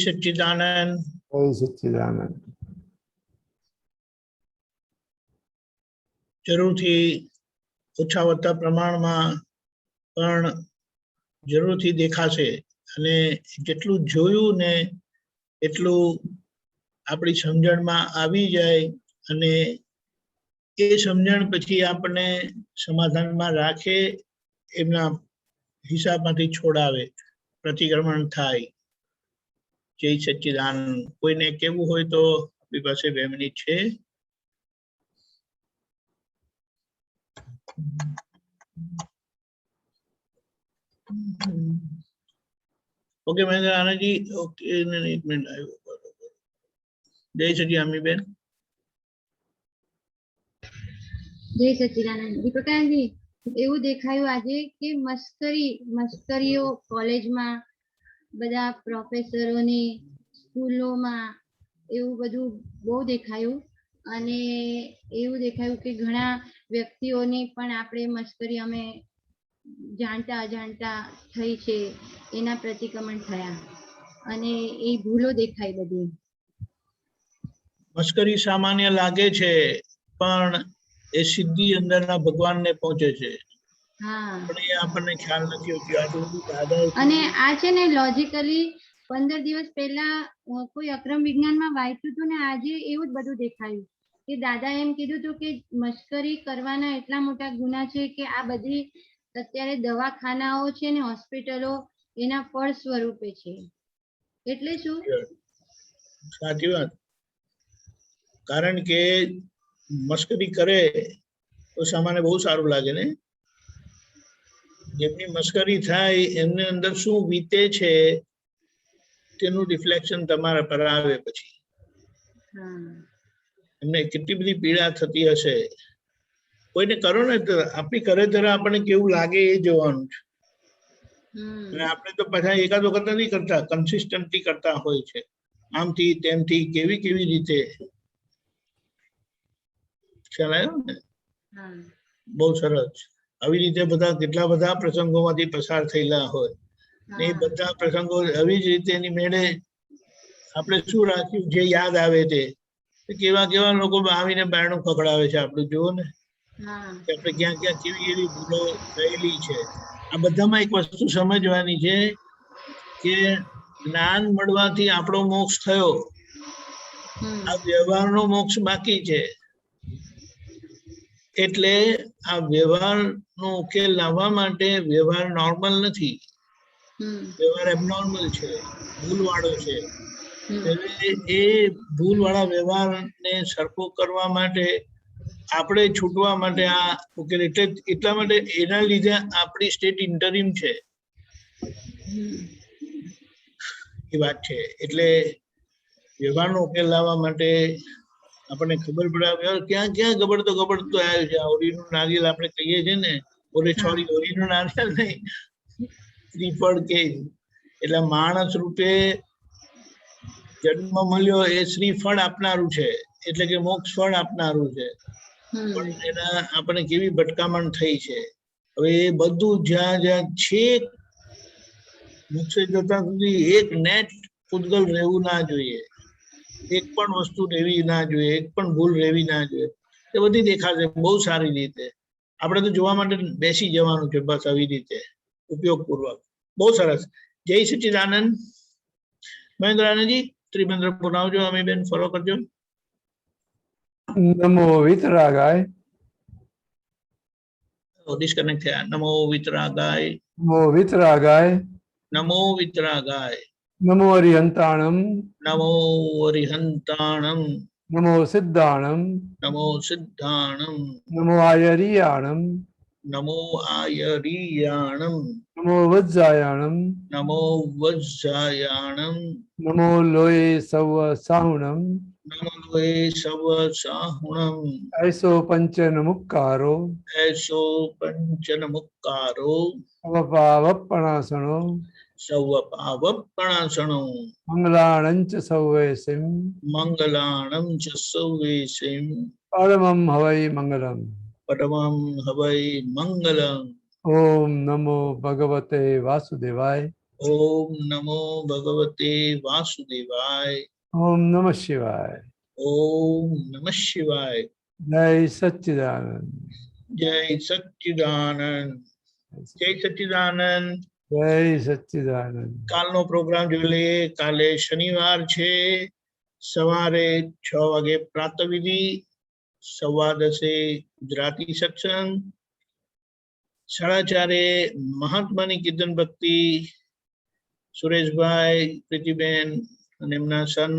सच्चिदानंद।
जय सच्चिदानंद।
જરૂરથી ઓછા વધતા પ્રમાણમાં પણ જરૂરથી દેખાશે અને જેટલું જોયું ને એટલું આપણી સમજણમાં આવી જાય અને એ સમજણ પછી આપણને સમાધાનમાં રાખે, એમના હિસાબમાંથી છોડાવે, પ્રતિક્રમણ થાય। જય સચ્ચિદાનંદ। કોઈને કેવું હોય તો આપણી પાસે 2 મિનિટ છે। ओके महेंद्र आनंद जी। ओके एक मिनट आयो। जय सच्चिदानंद बेन।
જય સચ્ચિદાનંદ। દીપકાનંદજી, એવું દેખાયું આજે કે મસ્કરીઓ કોલેજમાં, બધા પ્રોફેસરોની સ્કૂલોમાં એવું બધું બહુ દેખાયું અને એવું દેખાયું કે ઘણા વ્યક્તિઓની પણ આપણે મસ્કરી અમે જાણતા અજાણતા થઈ છે, એના પ્રતિક્રમણ થયા અને એ ભૂલો દેખાય બધી।
મસ્કરી સામાન્ય લાગે છે પણ એ સિદ્ધિ અંદરના ભગવાનને પહોંચે છે।
હા,
પણ એ આપણને ખ્યાલ નથી હોતી। આ તો બધું દાદા
અને આ છે ને લોજિકલી 15 દિવસ પહેલા કોઈ અક્રમ વિજ્ઞાનમાં વાંચ્યું હતું ને આજે એવું જ બધું દેખાયું કે દાદા એમ કીધું હતું કે મશ્કરી કરવાના એટલા મોટા ગુના છે કે આ બધી અત્યારે દવાખાનાઓ છે ને હોસ્પિટલો એના ફળ સ્વરૂપે છે. એટલે શું?
સાચી વાત. કારણ કે મસ્કરી કરે તો સામાન્ય બહુ સારું લાગે ને. જેમની મસ્કરી થાય એમને અંદર શું વીતે છે તેનું રિફ્લેક્શન તમારા પર આવે પછી એમને કેટલી બધી પીડા થતી હશે. કોઈને કરો ને તો આપણી કરે ત્યારે આપણને કેવું લાગે એ જોવાનું છે. અને આપણે તો પાછા એકાદ વખત નથી કરતા, કન્સિસ્ટન્ટલી કરતા હોય છે. આમથી તેમથી કેવી કેવી રીતે ખ્યાલ આવ્યો ને? બહુ સરસ. આવી રીતે બધા કેટલા બધા પ્રસંગોમાંથી પસાર થયેલા હોય ને એ બધા પ્રસંગો આવી જ રીતે એની મેળે આપણે શું રાખ્યું જે યાદ આવે તે કેવા કેવા લોકો આવીને બારણું ખખડાવે છે આપણું. જુઓ ને કે આપણે ક્યાં ક્યાં કેવી કેવી ભૂલો થયેલી છે. આ બધામાં એક વસ્તુ સમજવાની છે કે જ્ઞાન મળવાથી આપણો મોક્ષ થયો, આ વ્યવહારનો મોક્ષ બાકી છે. એટલે આ વ્યવહારનો ઉકેલ લાવવા માટે વ્યવહાર નોર્મલ નથી, વ્યવહાર એબનોર્મલ છે, ભૂલવાળો છે. એ ભૂલવાળા વ્યવહારને સરખો કરવા માટે આપણે છૂટવા માટે આ ઉકેલ એટલા માટે એના લીધે આપણી સ્ટેટ ઇન્ટરિમ છે એ વાત છે. એટલે વ્યવહારનો ઉકેલ લાવવા માટે આપણને ખબર પડે ક્યાં ક્યાં ગબડતો આવ્યો છે. ઓરીનું નારિયેલ આપણે કહીએ છીએ ને, ઓરીનું નારિયેલ નહીં, શ્રીફળ કે. એટલે માણસ રૂપે જન્મ મળ્યો એ શ્રીફળ આપનારું છે, એટલે કે મોક્ષ ફળ આપનારું છે. પણ એના આપણને કેવી ભટકામણ થઈ છે. હવે એ બધું જ્યાં જ્યાં છેક મોક્ષે જતા સુધી એક નેટ પૂતગલ રહેવું ના જોઈએ, એક પણ વસ્તુ રહેવી ના જોઈએ, એક પણ ભૂલ રહેવી ના જોઈએ. એ બધી દેખાશે બહુ સારી રીતે. આપણે તો જોવા માટે બેસી જવાનું છે બસ આવી રીતે ઉપયોગપૂર્વક. બહુ સરસ. જય સચ્ચિદાનંદ. મહેન્દ્ર આનંદજી ત્રિમંત્ર પુરાવજો. અમે બેન ફોલો કરજો.
નમો વિતરાગાય.
ડિસ્કનેક્ટ થયા. નમો વિતરાગાય.
નમો વિતરાગાય.
નમો વિતરાગાય.
નમો અરિહંતાણમ.
નમો અરિહંતાણમ.
નમો સિદ્ધાણમ.
નમો સિદ્ધાણમ.
નમો આયરિયાણમ.
નમો આયરિયાણમ.
નમો વજ્જાયાણમ.
નમો વજ્જાયાણમ.
નમો લોય સવ સાહુણમ.
નમો લોય સવ સાહુણમ.
એસો પંચન મુક્કારો.
એસો પંચન મુક્કારો.
અવપાવપણાસણો.
સૌવપાવપણાસણો.
મંગલાણં ચ સૌવેસિમ.
મંગલાણં ચ સૌવેસિમ.
પરમં હવૈ મંગલમ.
પરમં હવૈ મંગલમ.
ઓમ નમો ભગવતે વાસુદેવાય.
ઓમ નમો ભગવતે વાસુદેવાય.
ઓમ નમઃ શિવાય.
ઓમ નમઃ શિવાય.
જય સચ્ચિદાનંદ.
જય સચ્ચિદાનંદ. જય સચ્ચિદાનંદ.
જય સચ્ચિદાનંદ.
કાલનો પ્રોગ્રામ જોઈ લઈએ. કાલે શનિવાર છે. સવારે 6 વાગે પ્રાતઃવિધિ, 10:15 ગુજરાતી સત્સંગ, 4:30 મહાત્માની કીર્તન ભક્તિ. સુરેશભાઈ, પ્રીતિબેન અને એમના સન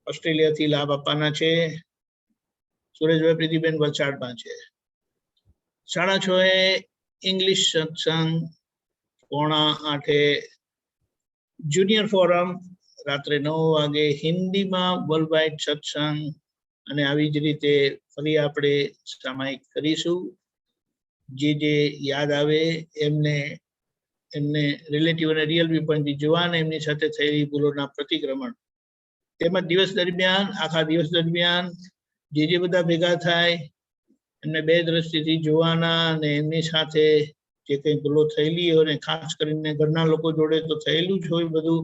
ઓસ્ટ્રેલિયાથી લાભ આપવાના છે. સુરેશભાઈ, પ્રીતિબેન વલસાડમાં છે. 6:30 ઇંગ્લિશ સત્સંગ, 7:45 જુનિયર ફોરમ, રાત્રે 9 વાગે હિન્દીમાં વર્લ્ડ વાઇડ સત્સંગ. અને આવી જ રીતે ફરી આપણે સામાયિક કરીશું. જે યાદ આવે એમને રિલેટિવ અને રિયલ વ્યૂ પોઈન્ટથી જોવા અને એમની સાથે થયેલી ભૂલોના પ્રતિક્રમણ, તેમજ દિવસ દરમિયાન આખા દિવસ દરમિયાન જે બધા ભેગા થાય એમને બે દ્રષ્ટિથી જોવાના અને એમની સાથે જે કંઈ ભૂલો થયેલી હોય ને ખાસ કરીને ઘરના લોકો જોડે તો થયેલું જ હોય બધું,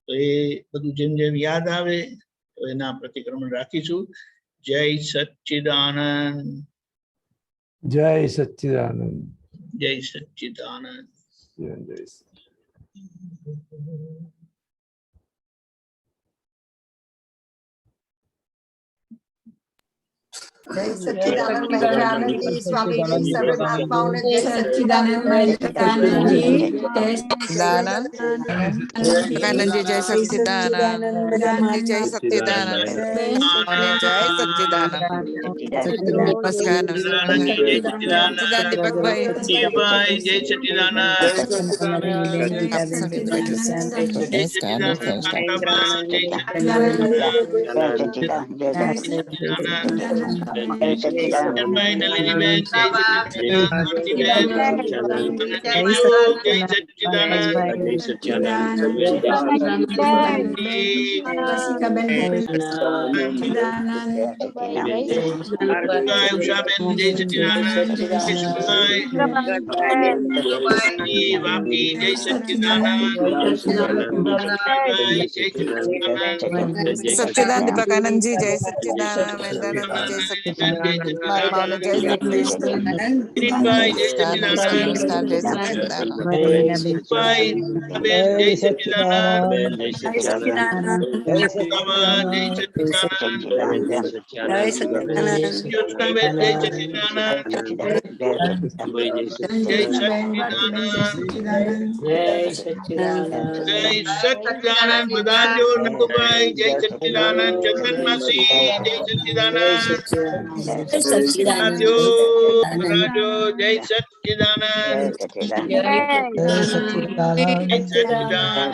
તો એ બધું જેમ જેમ યાદ આવે તો એના પ્રતિક્રમણ રાખીશું. જય સચ્ચિદાનંદ.
જય સચ્ચિદાનંદ.
જય સચ્ચિદાનંદ.
જય
जय सच्चिदानंद मेहतानंद जी स्वामी जी सर्व महात्माओं जय सच्चिदानंद मेहतानंद जी जय
सच्चिदानंद जी जय सच्चिदानंद जय सच्चिदानंद जय सच्चिदानंद नमस्कार सच्चिदानंद दीपक भाई
जय सच्चिदानंद
सच्चिदानंद दीपकानंद जी जय सच्चिदानंद मेहतानंद जी जय सच्चिदानंद महात्माओं जय सच्चिदानंद नमस्कार जय सच्चिदानंद
जय सच्चिदानंद जय सच्चिदानंद बधाइयो नंदू भाई जय सच्चिदानंद चंदन मासी जय सच्चिदानंद राजो जय सच्चिदानंद जय सच्चिदानंद